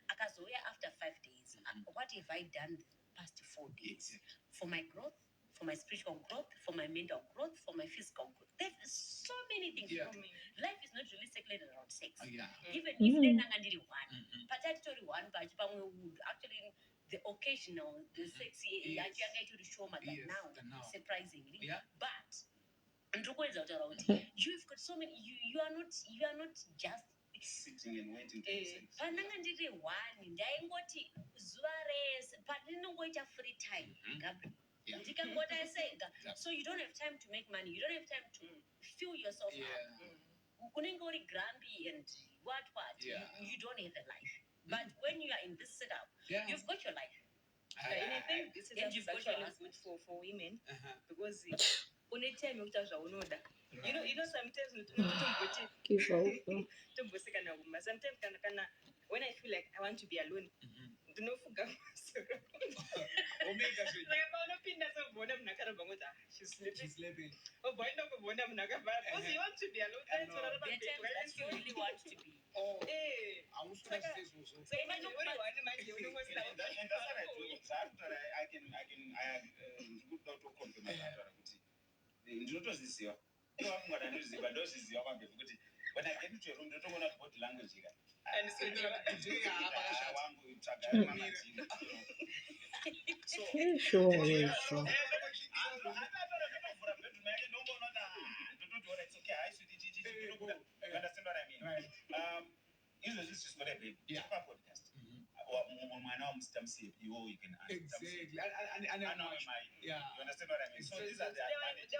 Akazoya after 5 days. What have I done the past 4 days? For my growth, for my spiritual growth, for my mental growth, for my physical growth. There's so many things for me. Life is not really circulated around sex. Even if they're not one, particularly one, but actually the occasional, the sexy, actually show my now, surprisingly. But you've got so many. You are not just sitting and waiting for sex. Free time. So you don't have time to make money. You don't have time to fill yourself up. Grumpy and what. You don't have a life. But when you are in this setup, you've got your life. And I think this is actually good for women because only time you touch unoda. You know sometimes give over. Sometimes when I feel like I want to be alone, do not forget. She's sleeping. Oh, boy, no, because you want to be alone. That you really want to be. Oh, hey. I was going to say so. I when I get into your room, don't know what language you got. And so sure. It's okay. You understand what I mean? Right. This is what I did. Podcast. You can exactly. You understand what I mean? So these are the advantages.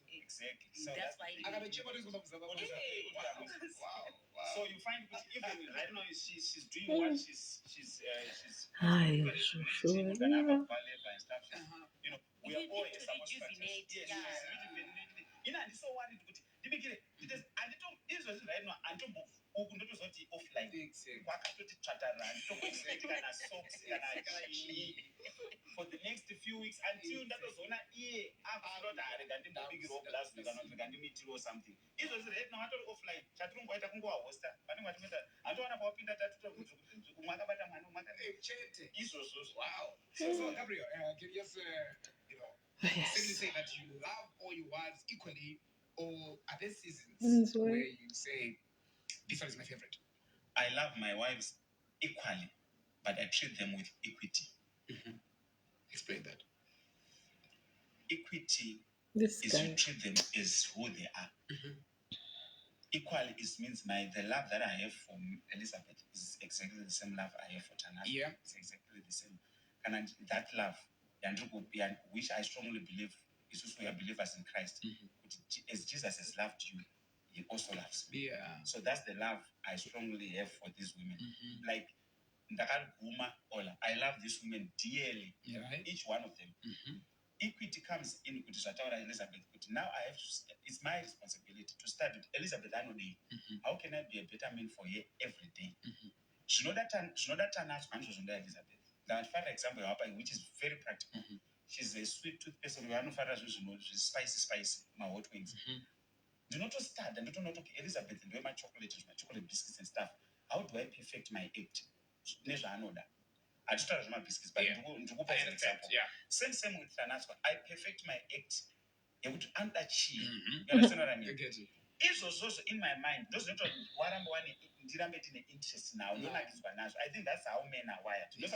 Exactly. So that's why. Wow. So you find even I don't know she's doing what she's ballet and stuff. You know, we are all rejuvenate. You know, I'm so worried. Offline. For the next few weeks until that was on a year after or something. It was right now offline. Wow. So Gabriel, can you just simply say that you love all your wives equally, or are there seasons where you say this one is my favorite? I love my wives equally, but I treat them with equity. Explain that. Equity is you treat them as who they are. Equally means the love that I have for Elizabeth is exactly the same love I have for Tanaka. Yeah. It's exactly the same. And that love, which I strongly believe is also we are believers in Christ. As Jesus has loved you, he also loves me. So that's the love I strongly have for these women. Like, I love these women dearly, each one of them. Equity comes in with Elizabeth. But now it's my responsibility to start with Elizabeth Anodi. How can I be a better man for her every day? She know that Elizabeth. Now, for example, which is very practical. She's a sweet toothpaste. She's spicy, my hot wings. Do not start and do not talk Elizabeth and do my chocolate biscuits and stuff. How do I perfect my act? I just my biscuits, but an example. Same with Tanasco. I perfect my act. You understand what I mean? It's also in my mind. Those not what I'm one interest now. I think that's how men are wired. I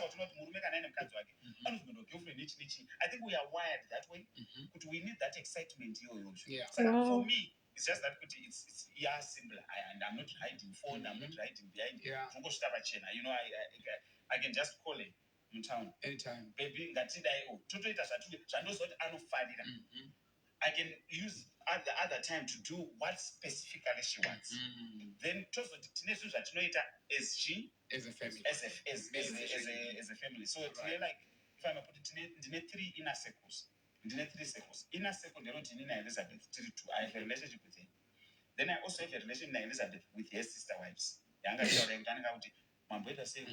think we are wired that way. But we need that excitement. So for me, it's just that it's simple. And I'm not hiding phone. I'm not hiding behind. I can just call it in town anytime. Baby, that's it. I can use other time to do what specifically she wants. Then just the teenage that as she as a family, as a family. So it's like if I'm put it in 3 inner circles. Inner circle, they don't need Elizabeth. I have a relationship with her. Then I also have a relationship with Elizabeth with her sister wives. My brother said,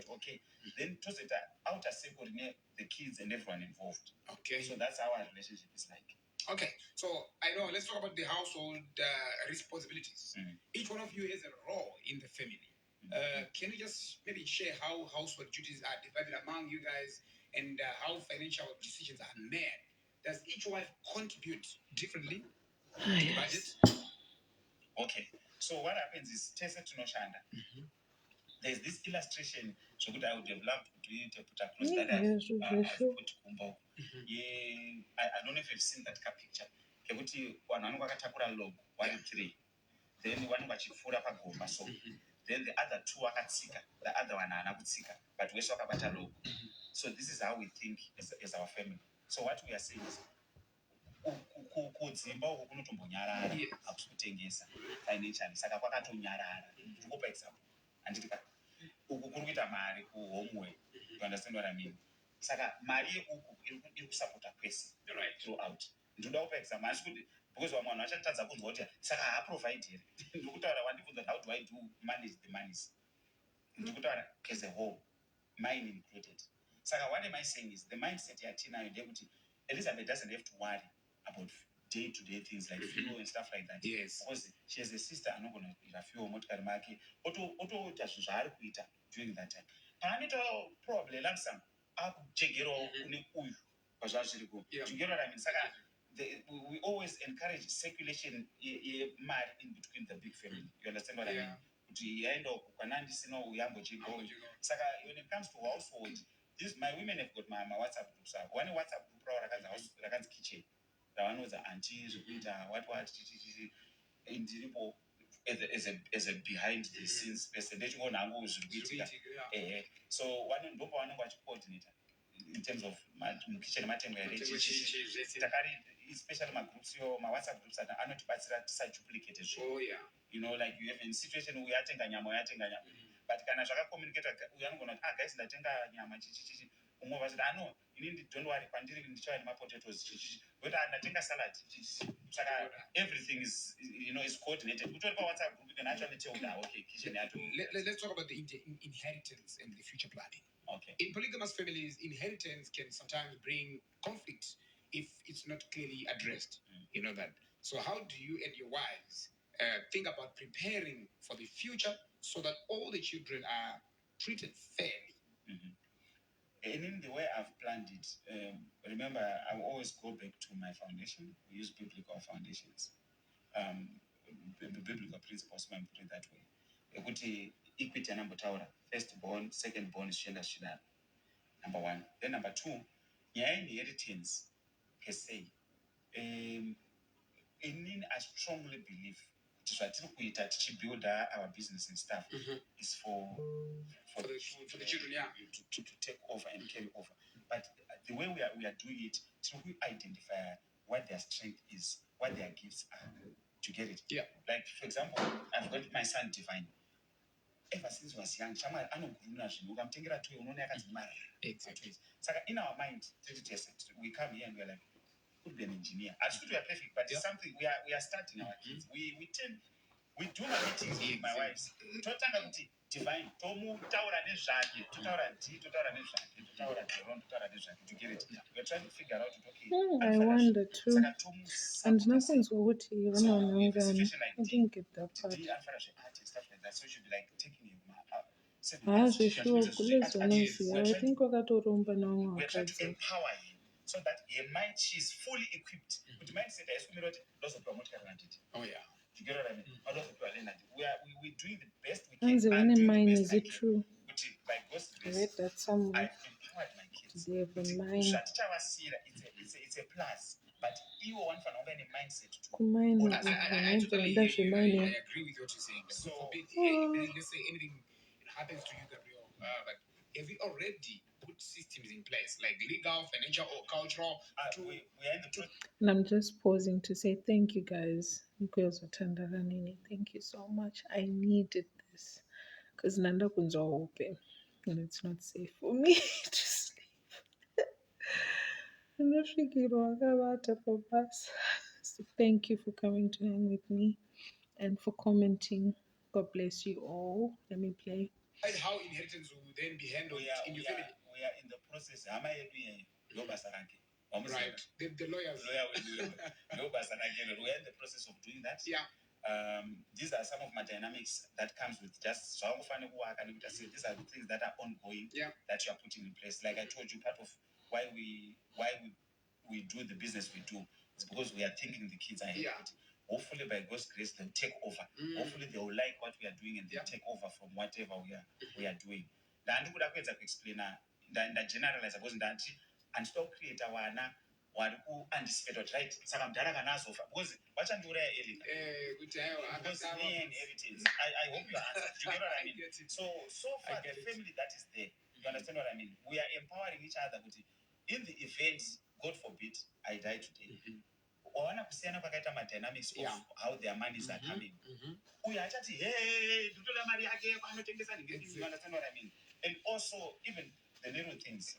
okay. Then to the outer circle, the kids and everyone involved. Okay. So that's how our relationship is like. Okay. So I know, let's talk about the household responsibilities. Each one of you has a role in the family. Can you just maybe share how household duties are divided among you guys and how financial decisions are made? Does each wife contribute differently to the budget? Okay. So what happens is, Tessa Tunoshanda. There's this illustration, so good I would have loved to put across that I've put Kumbo. I don't know if you've seen that picture. One log, 1 3. Then one wachifura pagomba so. Then the other 2 akatsika, the other one anakutsika, but we talk about a log. So this is how we think as our family. So what we are saying is, kudzimba uko kunotombonyarara akutengesa financially saka kwakatonyarara ndikupa example andika uku kuri kuita mari kuhomwe. You understand what I mean? Saka mari yekuku iri kusapota kwese throughout. Ndoda kupa example asi kuti because vamwe vanhu vachatadza kunzwa kuti saka haaprovide here. Ndikutaura wandibvunza how do I do manage the monies. Ndikutaura as a whole, mine included. Saka what am I saying is the mindset yatinayo ndeyekuti Elizabeth doesn't have to worry about day-to-day things like fuel and stuff like that. Yes. Because she has a sister anogona kuita fuel motikari make otoita zvaari kuita during that time. Paanito probably lump sum akujegerawo kune uyu pazvazviriko. Do you get what I mean? Saka we always encourage circulation yemari in between the big family. You understand what I mean? Kuti yaenda kwanandisino uyambojego. Saka when it comes to household, my women have got my WhatsApp groups. One WhatsApp group rakanzi kitchen. The one was auntie what as a behind the scenes person. So one coordinator in terms of my kitchen especially my groups, my WhatsApp groups are not duplicated. Oh yeah. You know, like you have in situation we are taking but can I communicate we are going to guys that nyama no, you need don't worry, my potatoes, but I salad. Everything is is coordinated. We talk about WhatsApp group, you can actually tell that okay, kitchen. Let's talk about the inheritance and the future planning. Okay. In polygamous families, inheritance can sometimes bring conflict if it's not clearly addressed. You know that. So how do you and your wives think about preparing for the future so that all the children are treated fairly? And in the way I've planned it, remember, I always go back to my foundation. We use biblical foundations, biblical principles, put it that way. Equity number tower, first born, second born is shida. Number 1. Then number 2, inheritance per se. I strongly believe to build our business and stuff is for the children to take over and carry over. But the way we are doing it, we identify what their strength is, what their gifts are. To get it? Yeah. Like, for example, I've got my son Divine. Ever since he was young, Chama anoguruna zvinhu ukamutengera toy unoona yakadzimara. Exactly. Saka in our mind, we come here and we're like, could be an engineer. I should be perfect, but it's something we are starting our kids. We do my meetings with my wives. Totanga kuti Divine, tomutaura nezvake, totaura D, totaura nezvake, totaura Deron, totaura nezvake. To get it? We're trying to figure out okay. I wonder too. And nothing's what you want to I didn't get that part. So it should be like taking Sure, I think wakatoromba nawo we're trying to wakadzi. empower him so that her mind, she's fully equipped. With mindset, I assume that those of promote Oh yeah. You get what I mean? We're doing the best we can. And the one in mine, is it can. true? By God's I grace, read that somewhere. I've empowered my kids. They have a mind. It's a plus. But you want to have any mindset to Kumine, I totally that's I reminding. agree with what you're saying. So, forbid, let's say anything happens to you, Gabriel, but have you already put systems in place, like legal, financial, or cultural? We are in the process. And I'm just pausing to say thank you guys. Thank you so much. I needed this because Nanda kunzwa open and it's not safe for me to sleep. Ndasvikirwa akavata pabasa. So thank you for coming to hang with me and for commenting. God bless you all. Let me play. And how inheritance will then be handled in your family. We are in the process. Right. The lawyers. We are in the process of doing that. Yeah. These are some of my dynamics that comes with just these are the things that are ongoing that you are putting in place. Like I told you, part of why we do the business we do is because we are thinking the kids are ahead. Hopefully by God's grace they'll take over. Hopefully they will like what we are doing and they'll take over from whatever we are doing. Explain generalize because and still create a vari kuanticipate right saka mudhara kana azofa because vachandiuraya Elina because me and inheritance I hope you answer. You get what I mean? So far the family that is there, you understand what I mean? We are empowering each other in the event, God forbid, I die today. Wawana kusiyana kwakaita madynamics of how their monies are coming. Uyu achati hey ndotoda mari yake anotengesa ningeni. You understand what I mean? And also even the little things.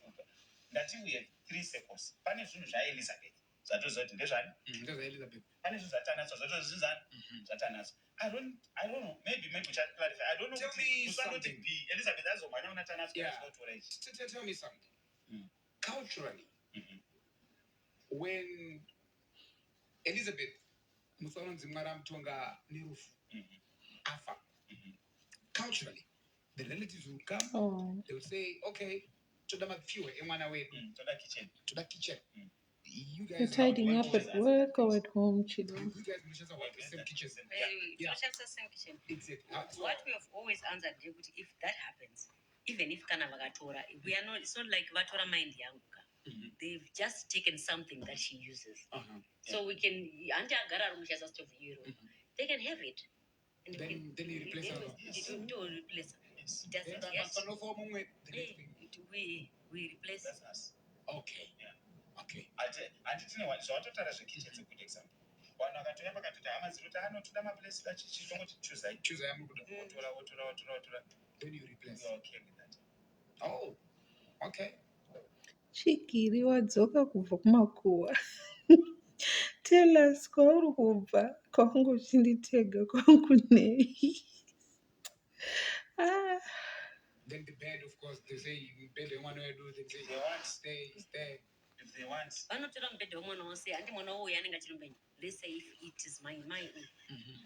That we have 3 circles. Pane zvinhu zvaElizabeth zvatozoti ndezvani? Elizabeth. Pane zvinhu zvatanadzo zvatozvinzani? Zvatanadzo. I don't know. Maybe we should clarify. I don't know. Tell me something. Elizabeth azomhanya unatanadzo. Tell me something. Culturally, when Elizabeth Musaronzi Mwaramtonga Nirufu Afa, culturally, the relatives will come. They will say, okay. To the kitchen. You guys you're tidying up at work or at home, children? You guys have the same kitchen. Exactly. What we have always answered, if that happens, even if kana vakatora, we are not. It's not like vatora mind yanguka. They've just taken something that she uses. So we can. They can have it. And then you replace her. Replace her. We replace. That's us. Okay. Okay. Anditine kitchen is a good example. One akatoya pakati amaziro anotoda maplace chizongoti choose wotora. Then you replace. We are okay with that. Oh. Okay. Chikiri wadzoka kubva kumakuwa. Tell us kwauri kubva kwaunge uchinditega kwangu nei. Then the bed, of course, they say you bed the one who do they say they want stay. If they want. Let's say if it is my own.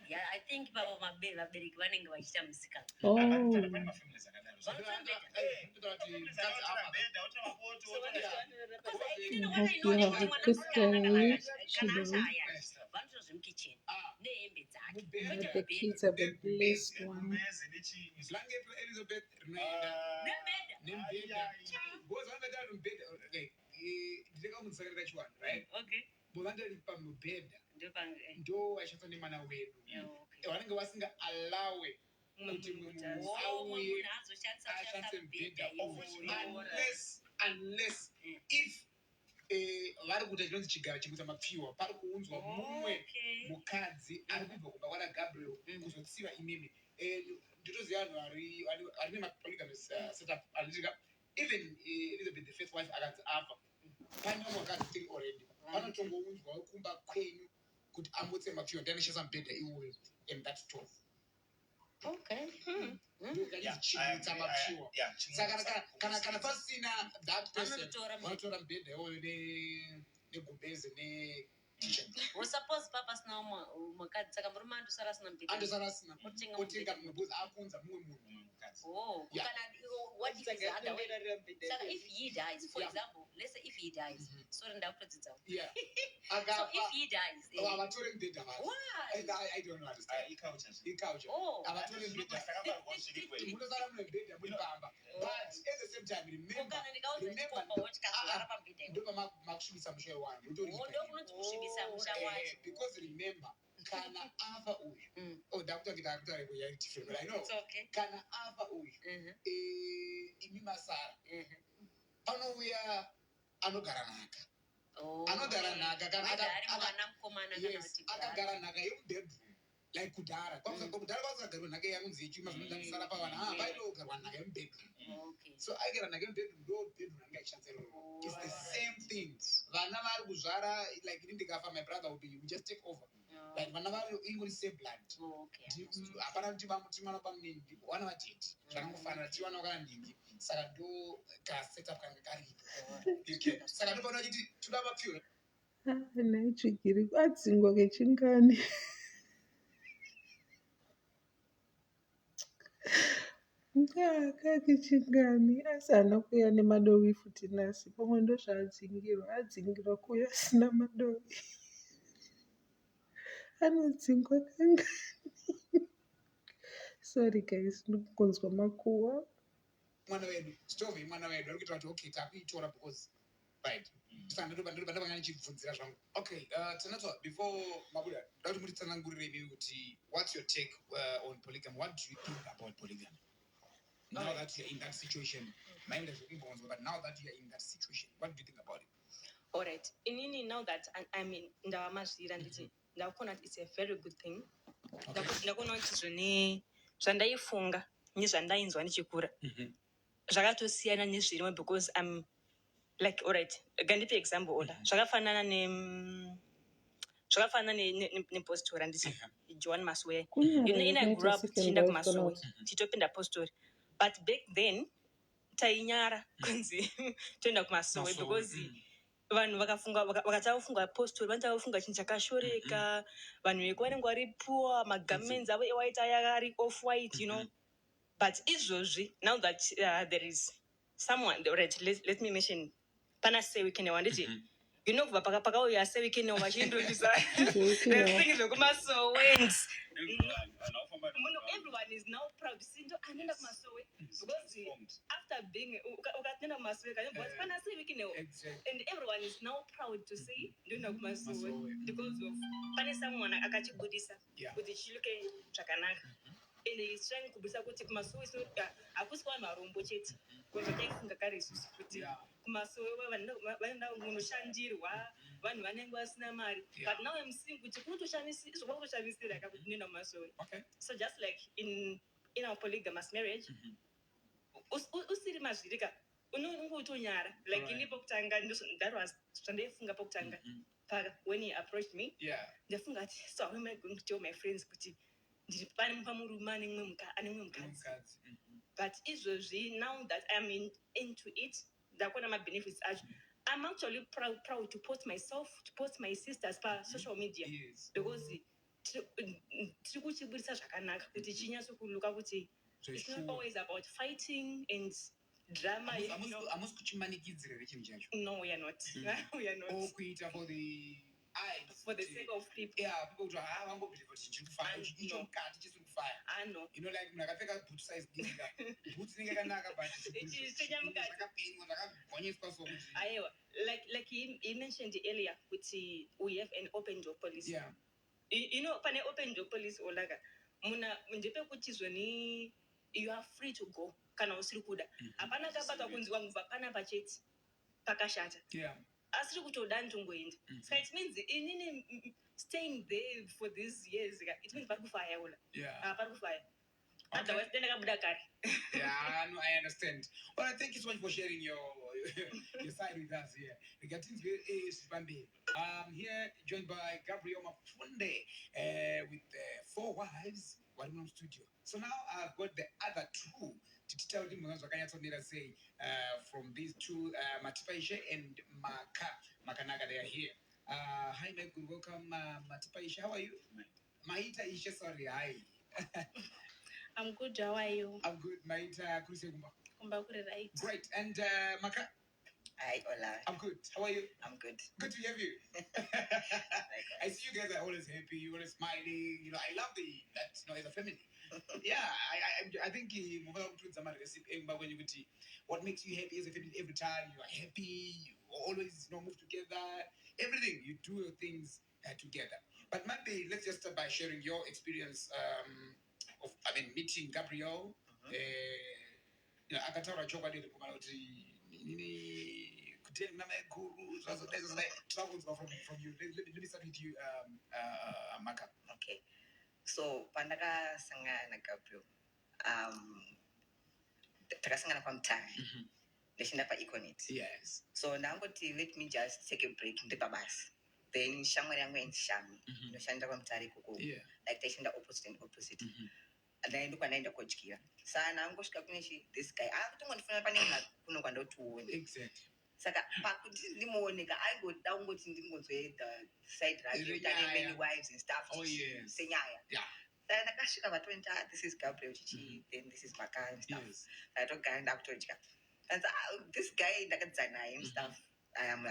Yeah, I think Baba Mabel vanenge vachita musika. The kids are the blessed one. Ndo achata nemwana wedu vanenge vasinga alawe kuti munhu auye ashandise mubhedha unless if vari kuita chinonzi chigaro chekuita mapfiwa pari kuunzwa mumwe mukadzi ari kubva kumba kwana Gabriel kuzotsiva imimi. Nditoziva vanhu vari nemapolygamous setup anoitika even Elizabeth the first wife akanzi afa pane mumwe wakadzi tiri already panotongounzwawo kumba kwenyu kuti ambotse mapfiwa ndianoshandisa mubhedha iwoyo and that 12. Okay. Chimutsa mapfiwa. Saka kana pasina that person vanotora mubhedha iwoyo negumbeze nekitchen. Suppose papa sina mukadzi saka murume andosara asina mubhedha. Andosara asina. Otenga mumwe bhedha akunza mumwe munhu mukadzi. Oh, what if he's the other way? Saka if he dies, for example, let's say if he dies, sorry ndakutodzidza. Yeah. So if he dies, avatore mubhedha vasi. Why? I don't understand. Iculture. Oh. Avatore mubhedha. Munosara mune mubhedha muri pamba. But at the same time remember ndo makushibisa musha wangu. Because remember kana afa uyu. Oh, ndakutangita reality film. I know. It's okay. Kana afa uyu. Imi masara. Panouya anogara naka. Anogara naka kana akagara naka yemubedroom. Like kudhara. Kudhara kwazagara naka yangunzi ichuma zvinodamisara pavana. Vaidogarwa naka yemubedroom. So agara naka yemubedroom ndo bedroom nanga ichanzero. It's the same thing. Vana vari kuzvara like ndikafa my brother will just take over. Like vana vari ingori same blood. Hapana kuti vamwana pamunini vana vatete. Zvakangofanira tivana kana ndingi. Saka ndo ka setup kanga karipo. Saka ndo pano chiti toda mapfiwa. Naichigiri kwadzingwa kechingani. Kakechingani asana kuya nemadovi futi nasi pamwe ndo adzingirwa kuya asina madovi anodzingwa kangani. Sorry guys, ndikukonzwa makuwa. Mwana wedu stove mwana wedu ari kuita kuti okay takuitora because right ndopangani chibvunzira zvangu. Okay, tanatswa before mabuda ndati muri tsanangurire mimi kuti what's your take on polygamy? What do you think about polygamy? Now that you're in that situation, mind is looking but now that you're in that situation, what do you think about it? All right. Inini, now that I'm in ndawamazvira nditi ndakona kuti it's a very good thing. Ndakona kuti zvandaifunga nezvandainzwa ndichikura zvakatosiyana nezvirimwe because I'm like, all right, gandipe example order. Zvakafanana nepostori ndisi Joan Maswey. In I grew up tichienda kuMaswey tichitopinda postori. But back then tainyara kunzi toenda kuMaswey because vanhu vakatafunga postori vanotavafunga chinhu chakashoreka, vanhu vekuvanenge vari poor, magarments avo ewaita ari off white, you know. But izvozvi, now that there is someone, right, let me mention pana sewikene wanditi you know kubva pakauya sewikene vachindoisa things zvekumasowens. Everyone is now proud sindo anoenda kumasowe because after being ukatoenda kumasowe kanobva pana sewikene and everyone is now proud to say ndoenda kumasowe because of pane someone akachibudisa kuti chiluke zvakanaka. And he's trying kubudisa kuti kumasowe hakusi vanhu varombo chete kunzo taifunga kare isusu kuti kumasowe vanoenda kunoshandirwa vanhu vanenge vasina mari. But now I'm seeing kuti kunotoshamisira kuti ndoenda kumasowe. So just like in our polygamous marriage usiri mazvirika unongotonyara like ini pokutanga that was zvandaifunga pokutanga when he approached me ndafunga ati so how am I going to tell my friends kuti ndiri pane pamurume ane mumwe mukadzi. But izvozvi now that I'm into it ndakona mabenefits acho. I'm actually proud to post myself, to post my sisters pa social media because tiri kuchibudisa zvakanaka kuti chinyatsokuloka kuti it's not always about fighting and drama. Hamusi kuchimanikidzira here chinhu chacho. No, we are not. We are not. Kuita for the sake of people. People to vangobelieve kuti chikufaya icho mukati chisiri kufaya. You know, like nakapfeka boot size dinga. Boots ninge kanaka but zvakapenywa zvakagonyeswa so kuti aiwa like he mentioned earlier kuti we have an open door policy. You know pane open door policy olaka muna ndepekuti zvoni you are free to go kana usiri kuda. Hapana kabata kunzi wangu pana pacheti pakashata. asiri kutoda ndongoenda. So it means staying there for these years, it means parikufaya ola. Yeah. Parikufaya. Okay. Otherwise, then Yeah, no, I understand. Well, thank you so much for sharing your side with us here. Here joined by Gabriel Mafunde with 4 wives, one room studio. So now I've got the other 2 to tell them say from these 2, Matipaisha and Makanaga, they are here. Hi, Michael. Welcome, Matipaisha. How are you? Maita Isha, sorry. Hi. I'm good. How are you? I'm good, Maita. Right. Great. And Maka? Hi, Ola. I'm good. How are you? I'm good. Good to have you. I see you guys are always happy, you're always smiling. You know, I love that, as a family. Yeah, I think when you what makes you happy as a family every time you are happy, you always move together, everything you do your things together. But maybe let's just start by sharing your experience of meeting Gabriel. Akataura chokwadi kumana kuti kuteni mama guru from you. Let me start with you, Maka. Okay. So pandakasangana na Gabriel. Takasangana kwa mtani. Ndeshinda pa Econet. Yes. So nangoti let me just take a break ndipa basi. Then shamwari yangu endishami. Ndoshanda kwa mtari kuko. Yeah. Like tashinda opposite. Ndaenda kwanaenda kochikira. Sana angosvika kuneshi this guy. Akutongondifuna panenge kuno kwanda tuone. Exactly. Saka pakuti ndimuoneka aingoda ungoti ndingonzoenda side radio tane many wives and stuff. Oh yes. Senyaya. Yeah. Then nakasvika va20 this is Gabriel chichi then this is Maka and stuff. Yes. Ndakatogara ndakutodya. And this guy ndakadzana naye and stuff. I'm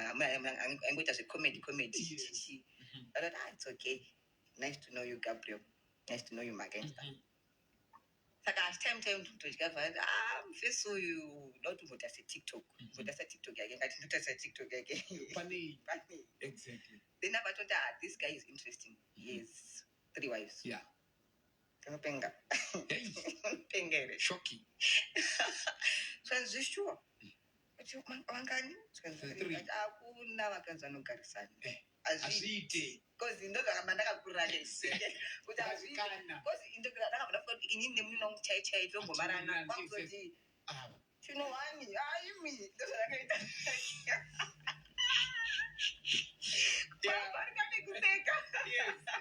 going to say comedy chichi. I thought it's okay. Nice to know you, Gabriel. Nice to know you, Maka and stuff. Saka time to first you not to vote as a TikTok. Vote as a TikTok again. I didn't as a TikTok again. Funny. Exactly. Then I thought this guy is interesting. He has 3 wives. Yeah. Penga. Shocking. So I'm just sure. But you wangani? Akuna vakanza nogarisana. Azvite. Because in those amandaka kurales. Kuti azvikana. Because in those ndakabva kuti inini nemunhu nomuchaichai tombomarana. Kwakuzoti chinowani aimi ndozvakaita.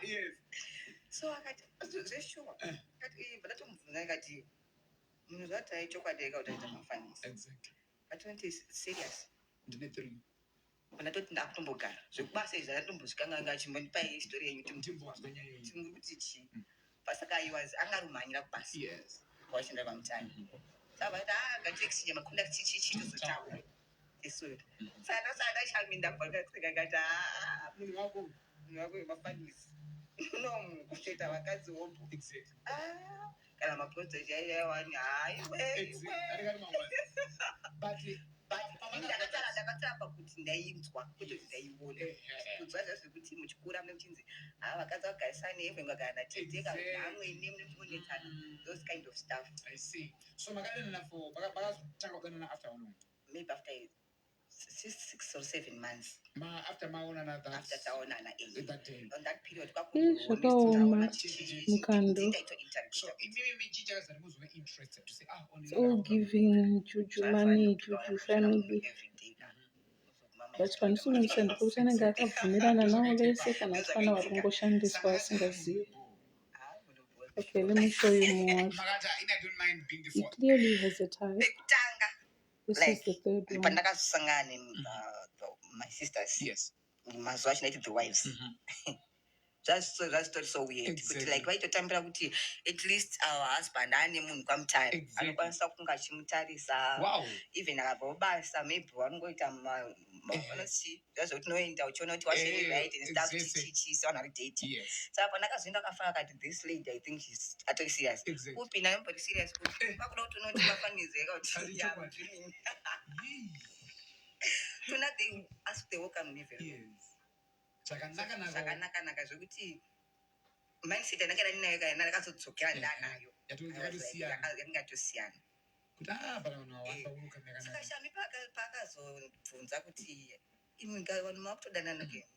Yes. So akati zveshuwa. Akati ndatomubvunza akati munhu zvatai chokwadi eka utaita mafanisi. Exactly. Atoti serious. Ndine 3. Ndakatoti ndakutombogara zvekubasa izvi ndatombozvikanga chimbonipa histori yenyu kuti chi pasaka angarumhanyira kubasa. Yes. Washinda pamutani saka ngatiexinja makunda chichi tozotaura isu saka chami ndabvakatsika ngati munhu wako wemafanisi unomukutoita vakadzi wopo kana maproject aiyaiwani ndakatara kuti ndainzwa kwete kuti ndaiona kunzwa zvazvekuti muchikura muchinzi vakadzi vagarisana nevengagara nateteka amweni munemuonekana those kind of stuff. I see. So makadanana for bakazotanga kudanana after how long? Maybe after 6 or 7 months. After maonana that. After taonana that day. On that period Zvakaoma mukando. So maybe teachers are most interested to say It's all giving juju money, juju family. But panosungamisanda kuti anenge akabvumirana navo vese kana kuti pana vari kungoshandiswa vasingazivi. Okay, let me show you more. He clearly has a type. This is the third one. Pandakasangana my sisters. Yes. Mazuva achinaiti the wives. That's so weird. Exactly. But like vaitotambira kuti at least our husband ane munhu kwamutari anokwanisa kunga achimutarisa. Wow. Even akabva ubasa maybe vanongoita zvazvokuti noenda uchiona kuti washere right and stuff chichi sevanhu vari dating. Yes. Saka pandakazoenda akafara akati this lady I think she's atori serious. Exactly. Upi nayo mbori serious kuti vakuda kuti unoti vafanize kuti I'm dreaming. Tonight they ask the welcome me very well. Yes. Zvakanaka zvekuti mindset yanakera ninayo kana ndakazodzokera ndanayo yakatosiyana kuti pana vanhu vawanda unokamira saka shami pakazobvunza kuti imigawano makutodanana ke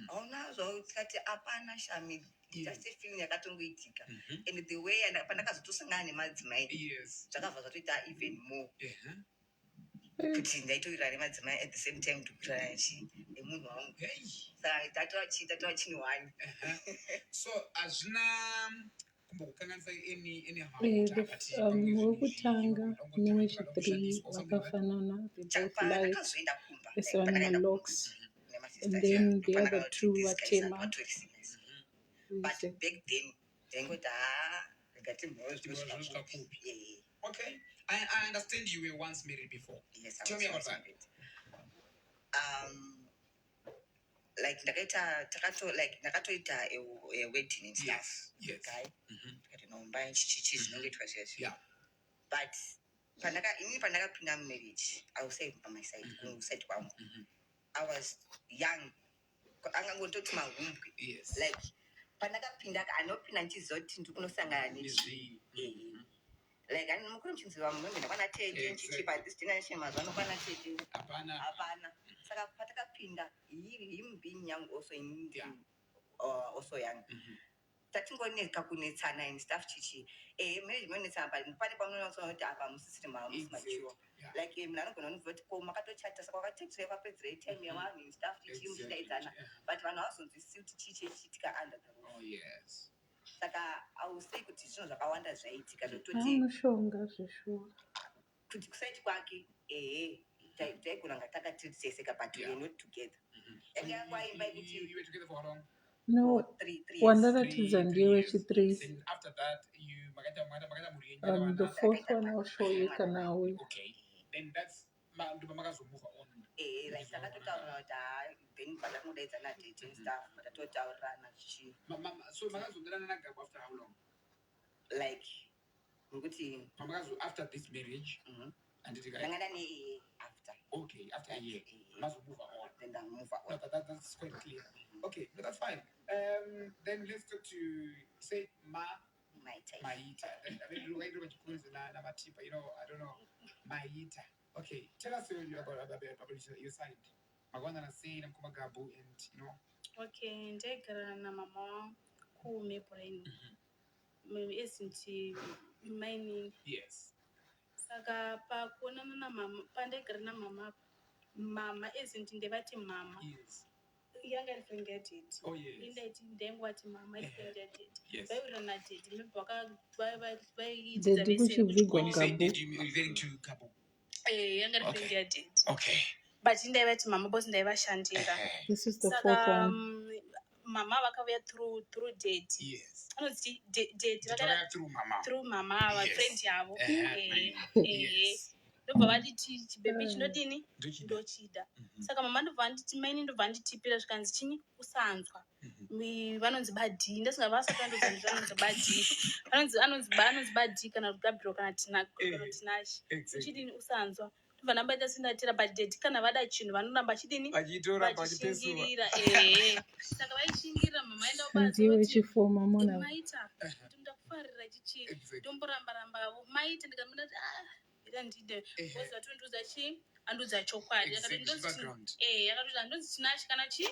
aunazo tikati apana shami just feeling yakatongoitika and the way pandakazotosangana nemadzimai zvakabva zvatoita even more kuti ndaitoirana nemadzimai at the same time tokuirana nemunhu wangu saka tatova chinhu so hazvina kumbokukanganisa any wekutanga newechithree vakafanana, they both light, ese vane malocks, and then the other two vatema. but back then ndaingoti ngati okay. I understand you were once married before. Yes, tell me about that. Like ndakatoita a wedding and stuff. Yes. Guy. Ndikanomba chichi zvinongoitwa zveshe. But pandakapinda marriage, I will say on my side, side kwangu. I was young. Angangototi mahumbwe. Yes. Like pandakapinda anopinda nchizoti ndikunosangana nechi. Like anomukuruchinziwa munhu ndakwana tete nchichi but this generation mazano kwana tete. Hapana. Saka patakapinda him being young also in also young. Tatingoneka kunetsana and stuff chichi. Marriage monetsana but pane panonotsona kuti apa musisiri mature. Like mnanogona unoti ko makatochata saka wakateedzera papedzera time yavanhu and stuff chichi muchidaidzana but vanhu havazonzwisisi kuti chichi chichitika under the roof. Oh yes. Saka I will say kuti zvinhu zvakawanda zvaitika zvototi mushonga zveshuwa kuti kusaiti kwake taigona nga takatitseseka but we were not together. You were together for how long? No, 3 years. wandaratidza ndiye wechithree. After that, you the fourth one I'll show you kanawe. Okay, then that's move on. Like takatotaura kuti then pandakudaidzana date and stuff tatotaurirana chichi. So makazonderana nagabo after how long? Like ngokuti after this marriage and ndangana ne after. Okay, after a year. Must move on. Then I move on. No, that's quite clear. Okay, no, that's fine. Then let's go to say Maita. You know, I don't know. Maita. Okay, tell us about your side. Magwana say Namkumagabu and you know. Okay, ndegara na mama ku Maple. Isn't mining? Yes. Saka pa kuonana na mama pandegara na mama isn't ndevati mama. Yes. Young and forget it. Oh yes. In that then what mama forget it. Yes. Very romantic. Did you referring to Gabo? Young and forget it. Okay. But in the mama boss never shandira. This is the fourth one. Mama wakavya through date. Yes. I don't see date through mama our friend yavo. Yes. Ndobva vaditi chibebi chinodini ndochida saka mama ndobva anditi maini ndobva anditipira zvikanzi chinyi usanzwa vanonzi badhi ndasingavasati vandozanzi vanonzi badhi anonzi badhi kana gabhiro kana tinashi uchidini usanzwa ndobva ndambaita sendatira badheti kana vada chinhu vanoramba chidini vachishingirira saka vaishingirira mama enda maita ndakufarira chichi ndomborambarambavo maita ndikamuna ndide koza tonduza chi andudza chokwadi yakati andonzi tinashi kana chi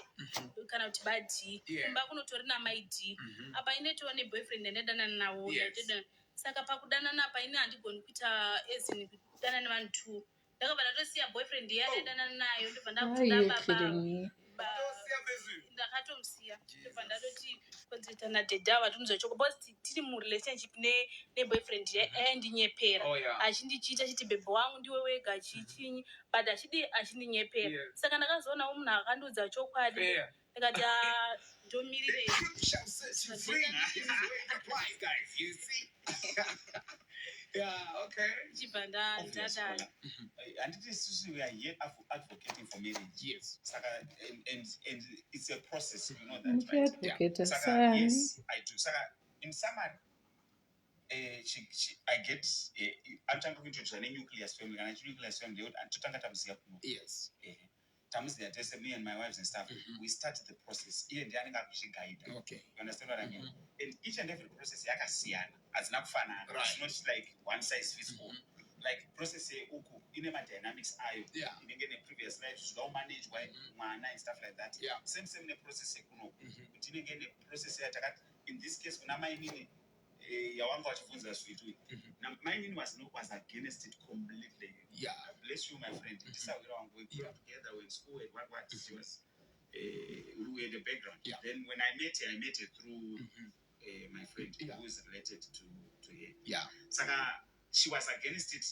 kana kuti badhi kumba kunotori namaidhi apa inetowo neboyfriend ndandadana nawo saka pakudanana apa ine handigoni kuita ezini kudana nevanhu two ndakabva ndatosiya boyfriend yandadana nayo ndobva ndabvunda ndakatomusiya ndobva ndatoti konzeta nadhedhava tonduza choko bcause tiri murelationship neboyfriend aindinyepera achindichiita chiti bhebhe wangu ndiwe wega chichinyi but achindinyepera saka ndakazoona munhu akandiudza chokwadi ndikati ndomirire chibva ndadala and we are here advocating for marriage. Yes. Saka, and it's a process, you know that, right? Saka, yes, I do. Saka, in summary, I get I'm talking to a nucleus family, and a nucleus family, and to tanga tamsia. Yes. Me and my wives and stuff, we started the process. Even the guide. Okay. You understand what I mean? And each and every process, as not fun. It's not like one size fits all. Like process uku ine dynamics ayo inenge ne previous life zvinoda managed mwana and stuff like that. Same ne process kuno kuti inenge ne process yatakati in this case kuna mainini yawanga wachibvunza sweet now mainini was against it completely. Bless you my friend. Tisawira wangu we grew together when school and what she was we had a background. Then when I met her through my friend who is related to her. Saka she was against it.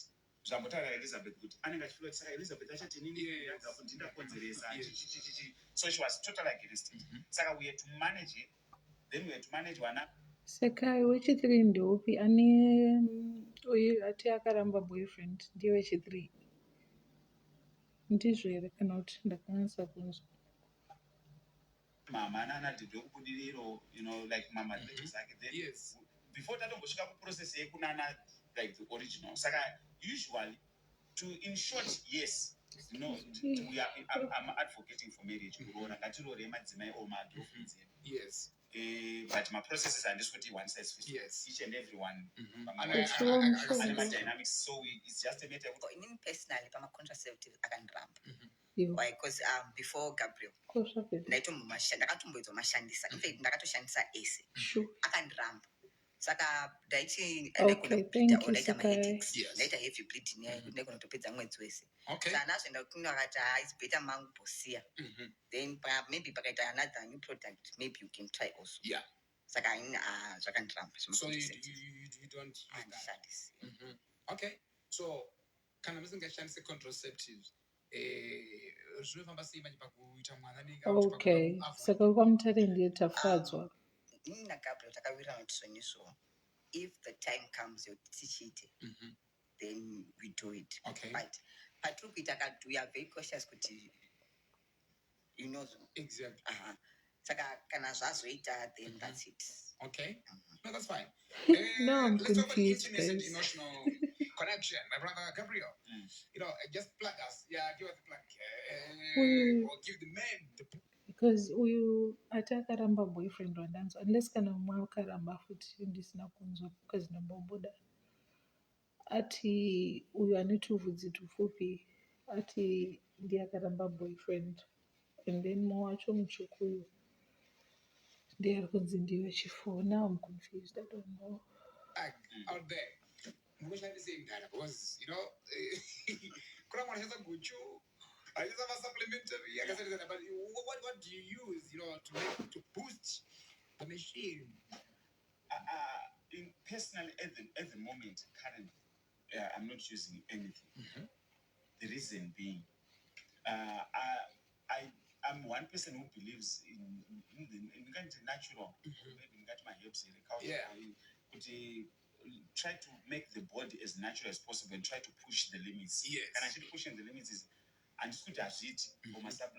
Zvambotara Elizabeth kuti anenge achifila saka Elizabeth achati nini ndinda konzeresa so she was totally against it. Saka we had to manage it. Then we had to manage wana. Sekai wechitiri ndopi ane uyu ati akaramba boyfriend ndiye wechitiri ndizvo here kana kuti ndakanasa kunzwa mama nana did okubudiriro like mama zake then before tatongosvika kuprocess yekunana like the original saka usually to in short yes I'm advocating for marriage kuroora ngatirore madzimai or magirlfriends but my processes are just one size fits each and every one and dynamics so it's just a matter of in personally pama contraceptive akandiramba why because before Gabriel ndakatomboedzwa mashandisa in fact ndakatoshandisa ese akandiramba saka ndaiti ndaita maheadaches ndaita heavy bleeding yayi kuti ndakunotopedza mwedzi wese saka nazvoenda kuti akati it's better mangubhosiya then maybe pakaita another new product maybe you can try also saka zvakandiramba so you don't handishandisi okay so kana musingashandise contraceptives zvinofamba sei manje pakuita mwana nenga okay saka kwamutare ndiye tafadzwa ini naGabriel takawirirana tisoniso if the time comes yotichiite then we do it but patiri kuita kati we are very cautious kuti you know exactly saka kana zvazoita then that's it no that's fine no I'm let's talk confused about intimacy guys. and emotional connection my brother Gabriel just plug us give us the plug or give the men the because uyu ati akaramba boyfriend wandanzwa unless kana mumwe akaramba futi ndisina kunzwa because ndambobuda ati uyu ane tuvhudzi tupfupi ati ndiye akaramba boyfriend and then mumwe wacho mutsvuku uyu ndiye ari kunzi ndiwe chifuwo. Now I'm confused, I don't know. out there munoshandisei ndara because kuna mwana shandisa guchu aisa supplementary yakasiyana but what do you use to boost the machine in personally at the moment currently I'm not using anything. The reason being I'm one person who believes in the natural maybe my herbs try to make the body as natural as possible and try to push the limits. And actually pushing the limits is and it's good as it for myself.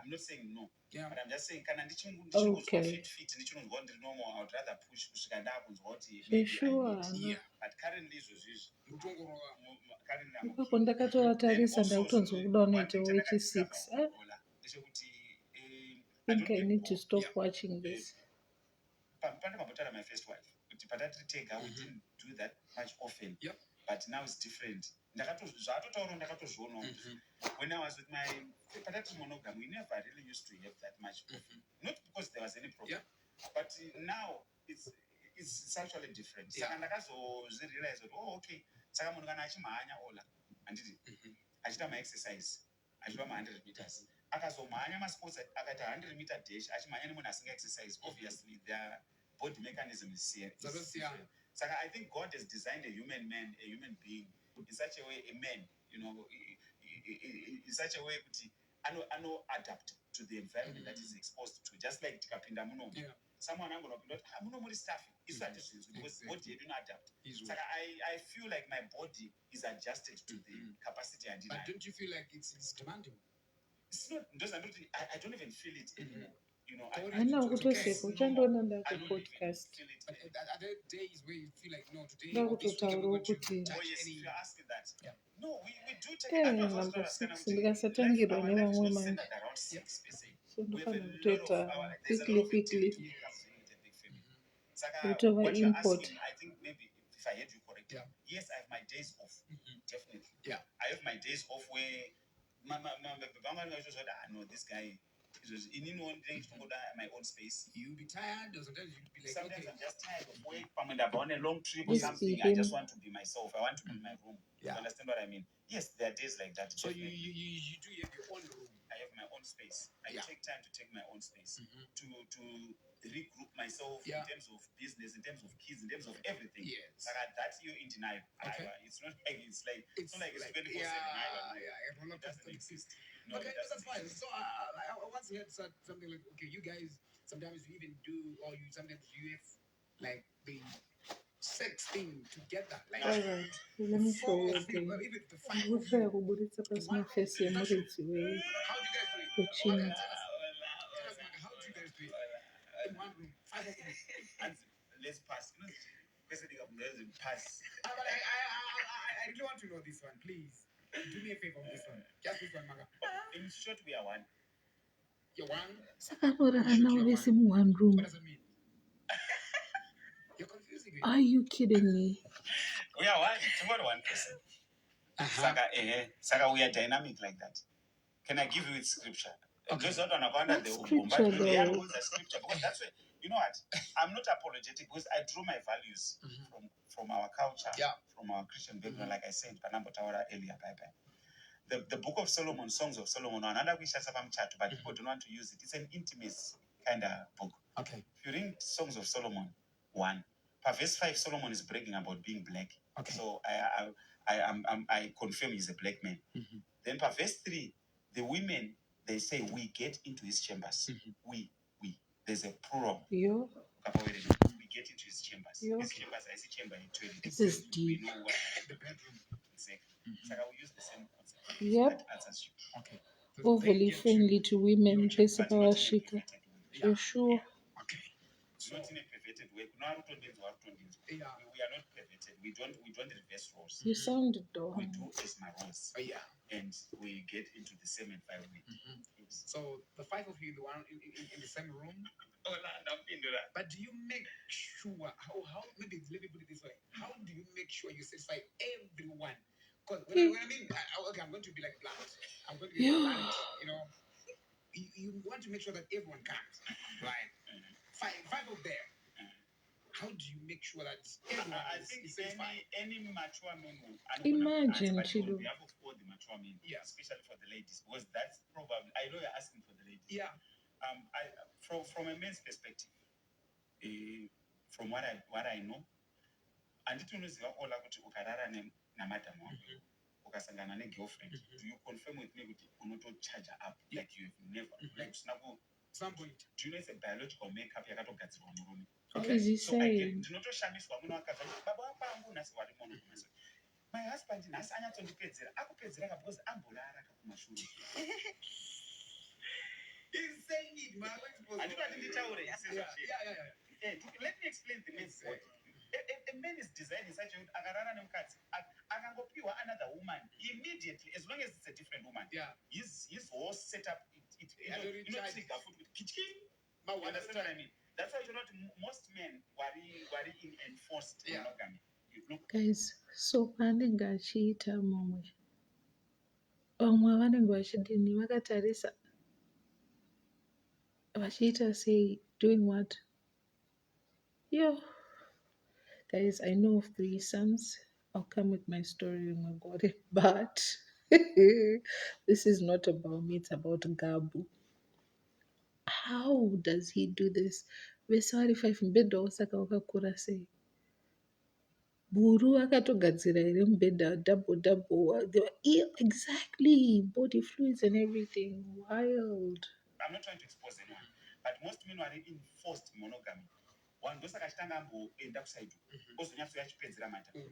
I'm not saying no, but I'm just saying can I fit normal. I would rather push Sure. but currently Ipapo ndakatovatarisa ndakutonzwa kuda unoita weight 6. I think I need to stop watching this. My first wife, we didn't do that much often. But now it's different. When I was with my monogamy, we never really used to have that much often. Not because there was any problem, but now it's actually different. And I realized that okay, I did my exercise. I did my 100 meters. My sports at 100 meter dash. I exercise. Obviously, their body mechanism is here. So I think God has designed a human being in such a way, a man, in such a way I know adapt to the environment that is exposed to, just like Tikapinda Muno. Someone I'm gonna be not stuff is because body didn't adapt. So I feel like my body is adjusted to the capacity and but don't you feel like it's demanding? It's not. I don't even feel it anymore. I know kutoseka uchandoona ndakupodcast are there days where you feel like no today ndakutotaurawo kuti if you're asking that no we do take number 6 ndikasatangirwa nevamwe manje so ndofana kutoita quickly kutova import. I think maybe if I heard you correctly, yes, I have my days off, definitely. days off where no, this guy in my own space. You'll be tired, or sometimes you'll be like, sometimes okay. I'm just tired of work. I'm on a long trip or Just something. be I him. just want to be myself. I want to be in my room. You understand what I mean? Yes, there are days like that. So you do have your own room. I have my own space. I take time to take my own space to regroup myself in terms of business, in terms of kids, in terms of everything. Yes. That's you in denial. Okay. It's not like it's like it's not like it's 24/7. It doesn't exist. No, okay, that's fine. So I once heard something like, okay, you guys sometimes you even do, or you sometimes you have like the sex thing together. Like, Alright, let me show you again. Ngikufika kubudisa personal face yemuridzi we how do you guys do it? wechina. Tell us, Manga, how do you guys do it? In one room, 5 of you. And let's pass. Pass. I really want to know this one, please. Do me a favor on this one. Just this one, Manga. In short, we are one. You're one. Sakabora always in one room. What does it mean? You're confusing me. Are you kidding me? We are one. Tomorrow, one person. Saga, we are dynamic like that. Can I give you with scripture? Okay. Scripture though. Scripture, because that's what, you know what? I'm not apologetic because I draw my values from our culture, from our Christian background, like I said, earlier. The Book of Solomon, Songs of Solomon, another wish but people don't want to use it. It's an intimacy kind of book. Okay. If you read Songs of Solomon 1, per verse 5, Solomon is bragging about being black. Okay. So I confirm he's a black man. Then per verse 3, the women, they say, we get into his chambers. We. There's a plural. Yo. We get into his chambers. Yo. His chambers, I see chamber in 20. This is deep. We know what the bedroom is like. So I will use the same concept. Yep. Okay. Overly friendly to women, principal Shika. For sure. Okay. Not in a perverted way. We are not perverted. We don't reverse roles. You sounded though. We do as my roles. And we get into the same environment. So the 5 of you in the same room. But do you make sure how maybe let me put it this way? How do you make sure you satisfy everyone? Because when I mean okay, I'm going to be like blunt. I'm going to be blunt. You know, you want to make sure that everyone comes, right? 5 of them. How do you make sure that everyone is satisfied? Any mature man will imagine, Chido. On behalf of all the mature men, especially for the ladies, because that's probably, I know you're asking for the ladies. Yeah. From a man's perspective, from what I know, and it is all about ukarara na madam ukasangana ne girlfriend. Do you confirm with me that you not charge her up like you've never like some point? Do you know it's a biological makeup yakatogadzirwa murume? What is he saying? My husband nasi anyatsondipedzera akupedzera because amborara kumashure. He's saying it, man. Let me explain the man's body. A man is designed in such a way another woman immediately, as long as it's a different woman. His whole setup trigger food with kitchen. You understand what I mean? That's why most men worry in enforced monogamy. Guys, so vanenge vachiita mumwe vamwe vanenge vachidini vakatarisa vachiita sei, doing what? Yo, guys, I know of 3 sons. I'll come with my story when I got it, but this is not about me, it's about Gabu. How does he do this? Vesari 5 mubhedha saka wakakura sei? Buru akatogadzira ere mubhedha double. Exactly, body fluids and everything. Wild. I'm not trying to expose anyone, but most men are in forced monogamy.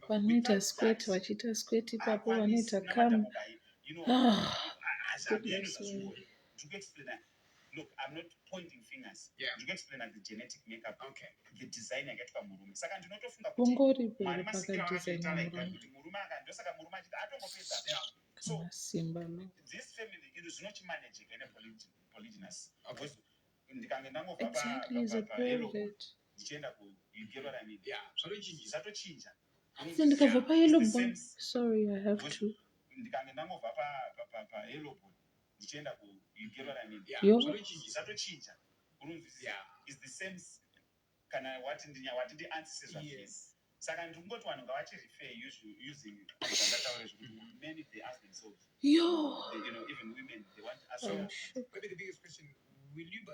Vanoita squat, vachiita squat ipapo vanoita kam. Goodness me. Look, I'm not pointing fingers. You can explain the genetic makeup. Okay. The design I get from Murumi. Ungori pere pakadesign so this family it is not managing any polygynous. Okay. Exactly, is a private. You get what I mean? Yeah. So Sorry, I have to. ndikange ndangobva payellow board ndichienda you get what I mean? Zvatochinja is the same kana wati ndianzise zvazvese saka ndingoti vanhu ngavachirefer using zvandataura zvekuti men if they ask themselves even women they want to ask maybe the biggest question will you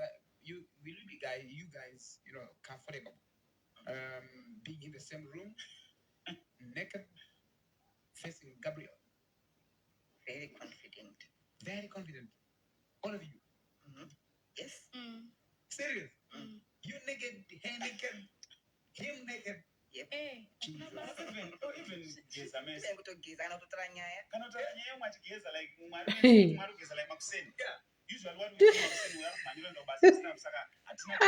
guys comfortable being in the same room naked facing Gabriel? Very confident. Very confident. All of you? Yes. Serious? You naked, her naked, him naked. Yep. Even geza mess. Kana kutotara nyaya mwachigeza like mwarugeza like makuseni. Usually what we do makuseni we have manilo ndo basi sina saka hatina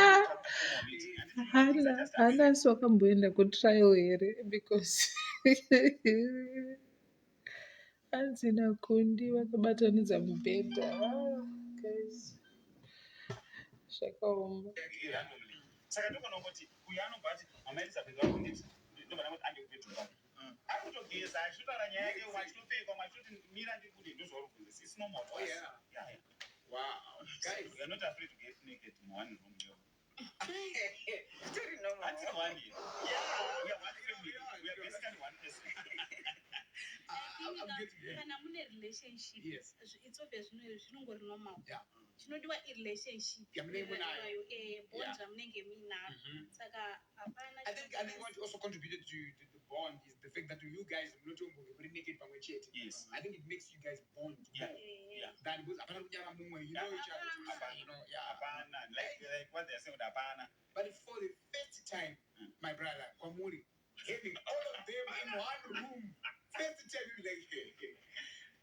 hana so akamboenda kutrial here because hanzina kundi vakabatanidza mubhedha guys zvakaoma saka ndogona kuti uyu anobva ati mama elizabeth vakunditi ndobva kuti ande kubhedhumba ari kutogeza achitotara nyaya yake mwachitopfeka mwachitoti mira ndiri kuti ndozvauri kunzi it's normal to us. Yeah. Wow, guys, we are not afraid to get naked in one room. It's very normal. Until 1 year. We are one family. We are basically one person. Kana mune relationship, yes, it's obvious zvinongori normal. Yeah. Chinodiwa relationship. Bond munenge muinayo. Saka hapana. I think what also contributed to the bond is the fact that you guys not only naked pamwe chete. Yes. I think it makes you guys bond. Yeah. Than because apana kunyara mumwe, you know each other. Apana. Like what they are saying with apana. But for the first time, my brother, Kwamuri, having all of them in one room, first time you like,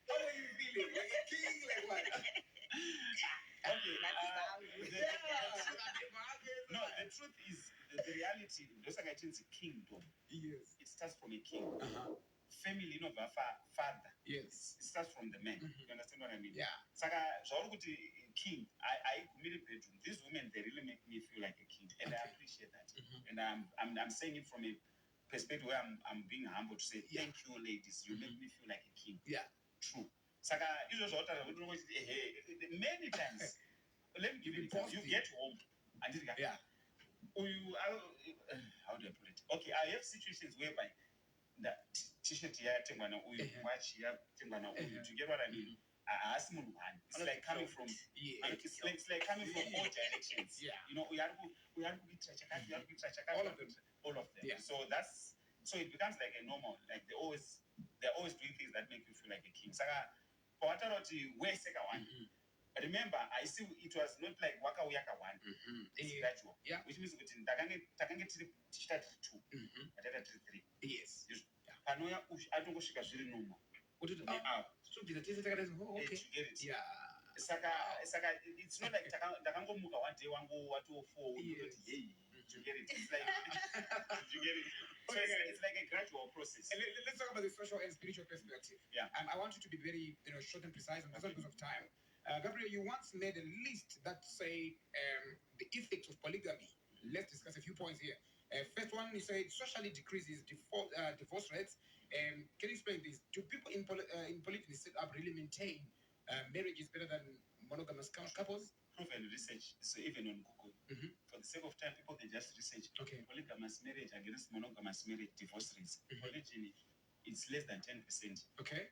how are you feeling? Like a king, like what? Okay. No, the truth is the reality. Those are the kingdom. Yes. It starts from a king. Family, no, father. Yes. It starts from the man. You understand what I mean? Yeah. Saka, Zaurukuti king, I committed bedroom. These women, they really make me feel like a king, and I appreciate that. And I'm saying it from a perspective where I'm being humble to say thank you, ladies. You make me feel like a king. Yeah. True. Saka, many times. Let me give you an example. You get home and how do I put it? Okay, I have situations whereby the t-shirt here, watch here, you get what I mean? It's like coming from it's like coming from all directions. Yeah. You know, we are all of them. Yeah. So it becomes like a normal, like they're always doing things that make you feel like a king. Saka Pawataroti we second one. Remember, I see it was not like waka uyaka one. It's gradual. Yeah. Which means that takange two, atata 3. Yes. Panoya atongosvika zviri normal. Okay. You get it. Yeah. Saka it's not like takangomuka one day wangu watu 4 you get it. It's like you get it. So it's like a gradual process. And let's talk about the social and spiritual perspective. Yeah. I want you to be very short and precise, and that's not because of time. Gabriel, you once made a list that said the effects of polygamy. Let's discuss a few points here. First one, you said socially decreases divorce rates. Can you explain this? Do people in polygyny set up really maintain marriages better than monogamous couples? Proven research. So even on Google, for the sake of time, people they just research polygamous marriage against monogamous marriage divorce rates. Polygyny, it's less than 10%. Okay.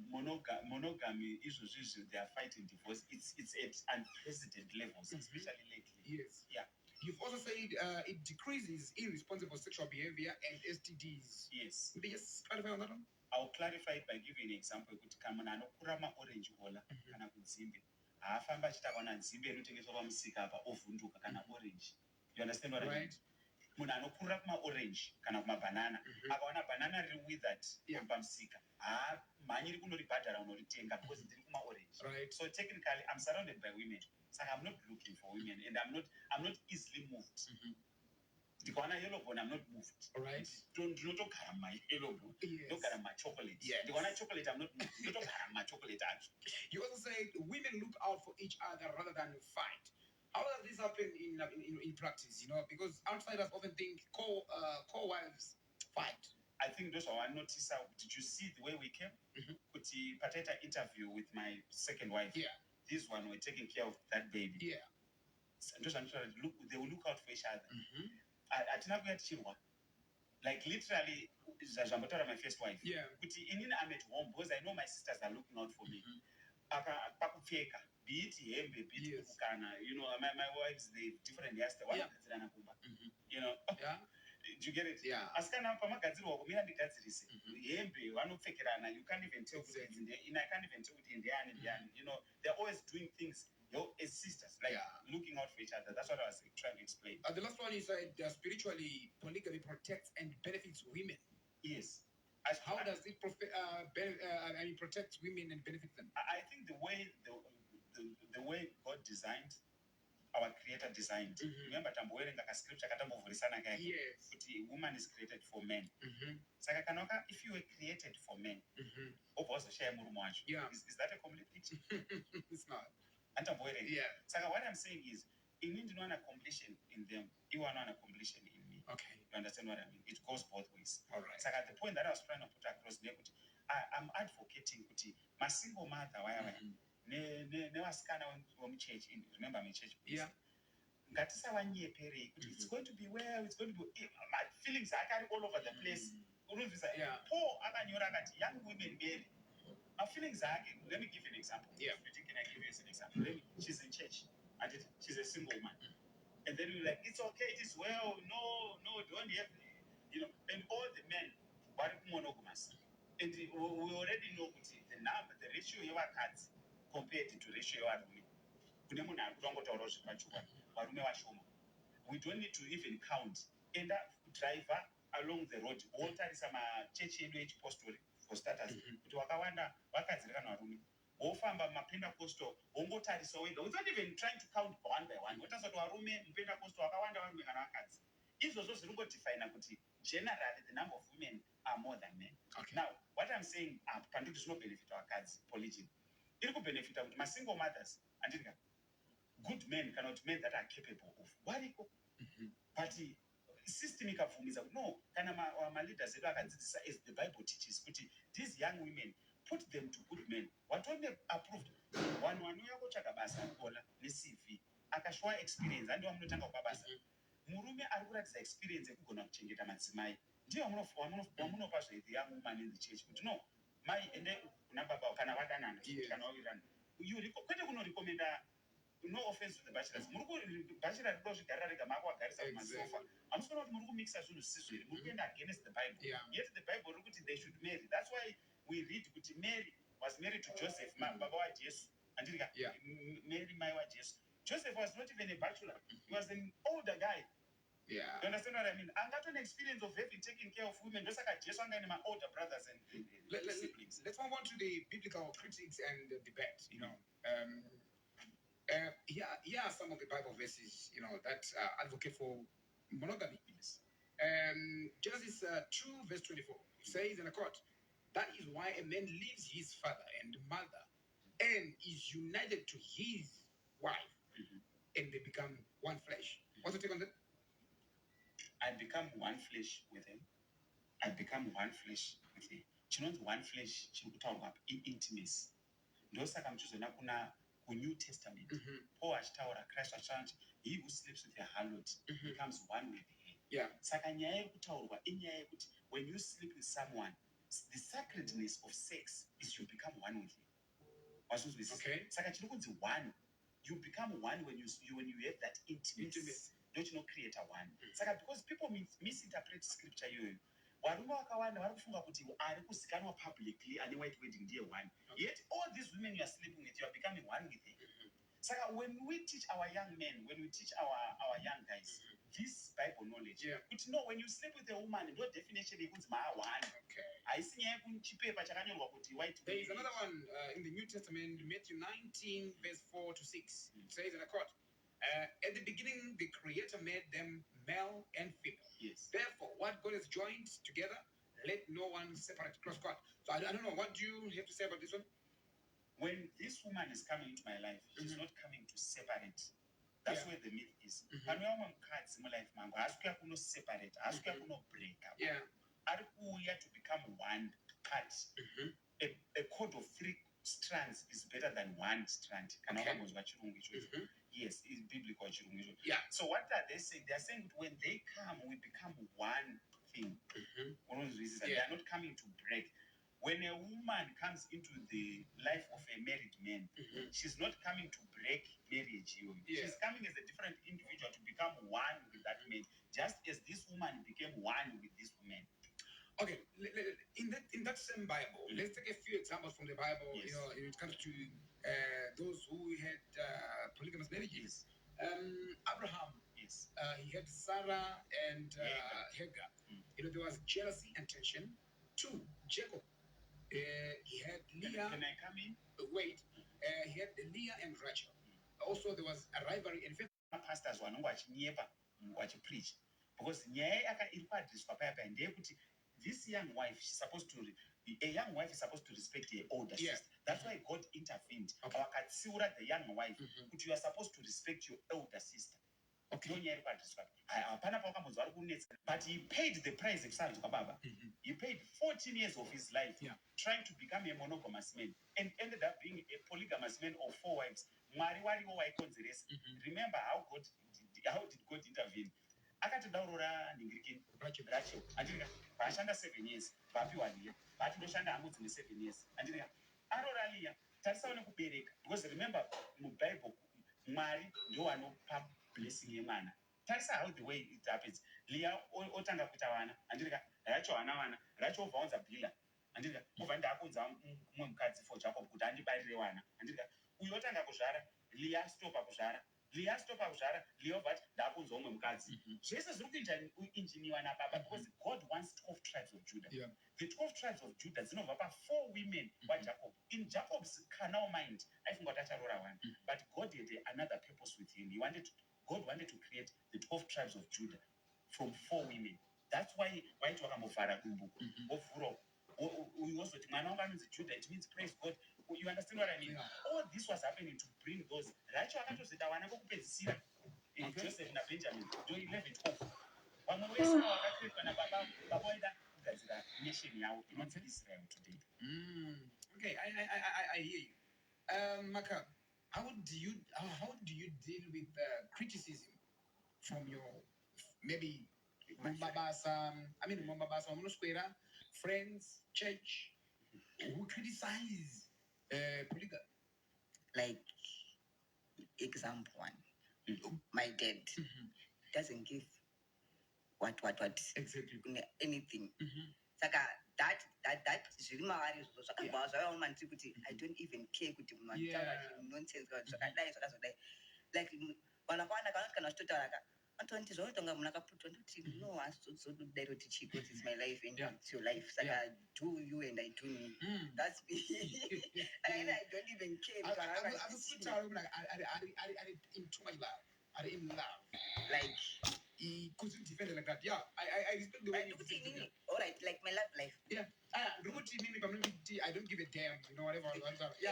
Monogamy issues they are fighting divorce. It's at unprecedented levels, especially lately. Yes. Yeah. You've also said it decreases irresponsible sexual behavior and STDs. Yes. Could you just clarify on that one? I'll clarify it by giving an example. Kana anokura orange ola kana kudzimbe. Haafamba achitawana nzimbe inotengeswa pamusika apa ovhunduka kana orange. You understand what I mean? Munhu anokura kuma-orange kana kuma-banana akaona banana riri withered pamusika mhanyiri kunoribhadhara unoritenga because ndiri kuma-orange. So technically I'm surrounded by women. So I'm not looking for women and I'm not easily moved. Ndikaona yellow bone, I'm not moved. Ndinotogara ma-yellow bone. Ndinotogara ma-chocolate. Ndikaona chocolate, I'm not moved. Ndinotogara ma-chocolate acho. You also say women look out for each other rather than fight. How does this happen in practice? You know, because outsiders often think co-wives fight. I think those are notice. Did you see the way we came? Put the potato interview with my second wife. Yeah. This one, we're taking care of that baby. Yeah. And those are look. They will look out for each other. I did not get children. Like literally, Zazambotora, my first wife. Yeah. But in I'm at home because I know my sisters are looking out for me. Be it hembe, be it kukana. You know, my wives, they different hairstyle. You know. Yeah. Do you get it? Yeah. Askana pamagadzirwa kumira ndigadzirise. Hembe vanopfekerana. You can't even tell Exactly. I can't even tell in the end. You know, they're always doing things. As sisters, like looking out for each other. That's what I was trying to explain. The last one is spiritually, polygamy protects and benefits women. Yes. How does it protect women and benefit them? I think the way God designed, our Creator designed. Remember, scripture yes. But a woman is created for men. If you were created for men, yeah. Is that a complete picture? It's not. Yeah. So what I'm saying is, you need to know a completion in them. You are not a completion in me. Okay. You understand what I mean? It goes both ways. All right. So at the point that I was trying to put across there, I'm advocating my single mother, church. Remember my church? Yeah. It's going to be well. It's going to be. My feelings are all over the place. Yeah. Poor young women marry. My feelings are. Let me give you an example. Yeah. Can I give you an example? She's in church and she's a single woman, and then we're like, it's okay, it is well. No, don't have, you know. And all the men are monogamous, and we already know the number, the ratio of our cards compared to ratio of our women. We don't need to even count. And that driver along the road, all time is a church postal for starters. Ofamba mapenda costo ongotarisa wega without even trying to count one by one. What does varume mpenda costo wakawanda varume kana vakadzi. Izvozvo zviri kungodefina kuti generally the number of women are more than men. Okay. Now, what I'm saying panditi zvinobenefita vakadzi polygyny. Iri kubenefita kuti single mothers andinga good men cannot men that are capable of variko. But system ikabvumiza kuti no kana leaders edu akadzidzisa as the Bible teaches kuti these young women put them to good men. What when they approved? One yakotsvaga basa kuona neCV akashwa experience and wamunotanga kwabasa. Murume ari kuratidza experience yekugona kuchengeta madzimai. Ndiye wamunopa the young woman in the church kuti no mai ende kuna baba kana vadanana kana wavirana. Kwete kunorekomenda. No offense to the bachelors. Bachelor dozvigarira rega mako agarisa kumasofa. Amusoro kuti muri kumixa zvinhu zvisizviri. Muri kuenda against the Bible. Yeah. Yet the Bible rikuti they should marry. That's why we read kuti Mary was married to Joseph, baba wa Jesu. Andika. Yeah. Mary mai wa Jesu. Joseph was not even a bachelor. He was an older guy. Yeah. You understand what I mean? I got an experience of having taken care of women. Just like Jesu and my older brothers and siblings. Let's move on to the biblical critics and the debate. You know. Here are some of the Bible verses, you know, that advocate for monogamy. Yes. Genesis 2 verse 24 says, and I quote, "That is why a man leaves his father and mother and is united to his wife, and they become one flesh." What's your take on that? I become one flesh with him. I become one flesh with him. Chinonzi one flesh chirikutaurwa intimacy. Ndosaka muchizona kuna New Testament, Paul achitaura Christ achitaura he who sleeps with a harlot becomes one with her. Yeah. Saka nyaya yekutaurwa inyaya yekuti when you sleep with someone, the sacredness of sex is you become one with him. Okay. Saka chiri kunzi one, you become one when you have that intimacy. Don't you know create a one? Saka because people misinterpret scripture iyoyo. Varume vakawanda vari kufunga kuti ari kuzikanwa publicly ane white wedding ndiye one. Yet all these women you are sleeping with, you are becoming one with them. So when we teach our young men, when we teach our young guys this Bible knowledge, but no, when you sleep with a woman, no definition equals my one. Okay. I see white. There is another one in the New Testament, Matthew 19 verse 4 to 6. It says, and I quote, "At the beginning, the Creator made them male and female. Yes. Therefore, what God has joined together, let no one separate." Cross quote. So I don't know. What do you have to say about this one? When this woman is coming into my life, she's not coming to separate. That's where the myth is. Separate. Break. ari kuuya to become one part. A cord of 3 strands is better than 1 strand. Kana wakambonzwa chirungu ichocho. Yes, it's biblical chirungu ichocho. Yeah. So what are they saying? They are saying that when they come, we become one thing. They are not coming to break. When a woman comes into the life of a married man, she's not coming to break marriage. She's coming as a different individual to become one with that man, just as this woman became one with this woman. Okay, in that same Bible, let's take a few examples from the Bible. Yes. You know, when it comes to those who had polygamous marriages. Abraham, yes, he had Sarah and Hagar. You know, there was jealousy and tension. 2, Jacob, he had Leah. Can I come in? Wait, he had Leah and Rachel. Also, there was a rivalry and pastors watch preach because this young wife, she's supposed to, a young wife is supposed to respect her older sister. That's why God intervened. The young wife, but you are supposed to respect your elder sister. Okay. But he paid the price of Sons of Baba. He paid 14 years of his life trying to become a monogamous man and ended up being a polygamous man of 4 wives. Remember how did God intervene? Akatidaurora ningirikini Rachel andika bashanda 7 years vapiwa Leah vatindoshanda amudzi ne 7 years andika arora Leah tarisaone kubereka because remember mu Bible Mwari ndo anopa blessing yemwana. Tarisa how the way it happens. Leah otanga kuita vana andika Rachel ana Rachel obvaunza Bila andika obva ndakunza mumwe mukadzi for Jacob kuti andibarire vana andika uyo otanga kuzvara Leah stopa kuzvara Leah but ndakunza umwe mukadzi. Zvese zviri kuita injiniwa naBaba because God wants 12 tribes of Judah. The 12 tribes of Judah dzinobva pa 4 women waJacob. In Jacob's carnal mind, I think atacharora one. But God had another purpose with him. God wanted to create the 12 tribes of Judah from 4 women. That's why twakamuvhara kumbuko ovhuro also Judah. It means praise God. You understand what I mean? All this was happening to bring those. Rachel akatozita vana vokupedzisira Joseph na Benjamin do 11-12. Vamwe vese vakakretwa naBaba vaida kugadzira nation yavo inonzi Israel today. Okay, I hear you. Maka, how do you deal with criticism from your maybe Mambabasa, friends, church, who criticize polygamy? Like, example 1, my dad doesn't give what exactly anything. Saka that zviri mavari izvozvo zvakabva zvavaona mandiri kuti I don't even care kuti munhu achitaura nonsense zvakadai zvakazodai like vanhu vakawanda kana zvitotaura Antonti zvotonga munhu akaputwa ndoti no hazodai kuti chiko it's my life and it's your life saka do you and I do me. That's me. And I don't even care. Are in too much love? Are in love? Like he couldn't defend it like that. Yeah, I respect the way you defend it. All right, like my love life. Yeah. I don't give a damn, you know, whatever. Yeah.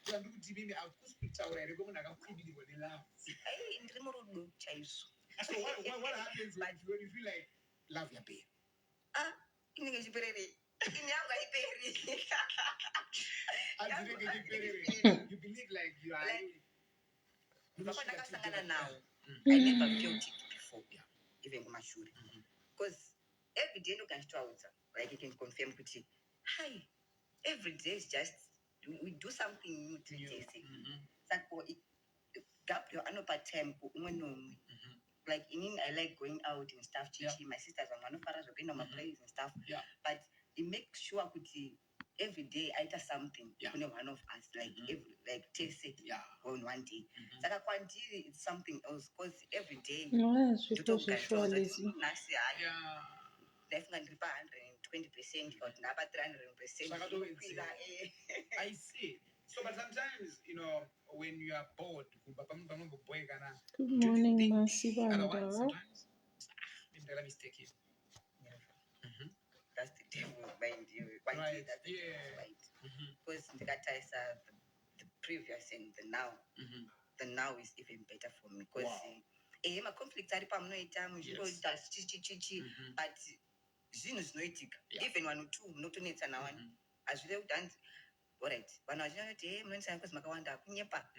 So I'll speak to her. So what happens when you feel like love your baby? You believe like you are. I never felt it before, even Mashuri. Because every day you can start, like you can confirm, hi, every day is just, we do something new 3 days. Gabriel, I know part time, like I like going out and stuff. Chichi, my sisters are one of us, my plays and stuff. Yeah. But it makes sure every day I do something. One of us, like taste it on one day. It's something else because every day. Yes, because you're sure lazy. Definitely 120% or 300%. I see. So, but sometimes, when you are bored, Good morning, Masiva. Sometimes, let me mistake you. That's the devil's mind. Right. That's the devil's mind. Because the kata is the previous and the now. The now is even better for me. Because my conflicts are but zvinhu zvinoitika Yeah. even 1 or 2 munotonetsana wani hazvire kuti hanzi alright vanhu vazhinji vanoti munonesana because makawanda kunyepa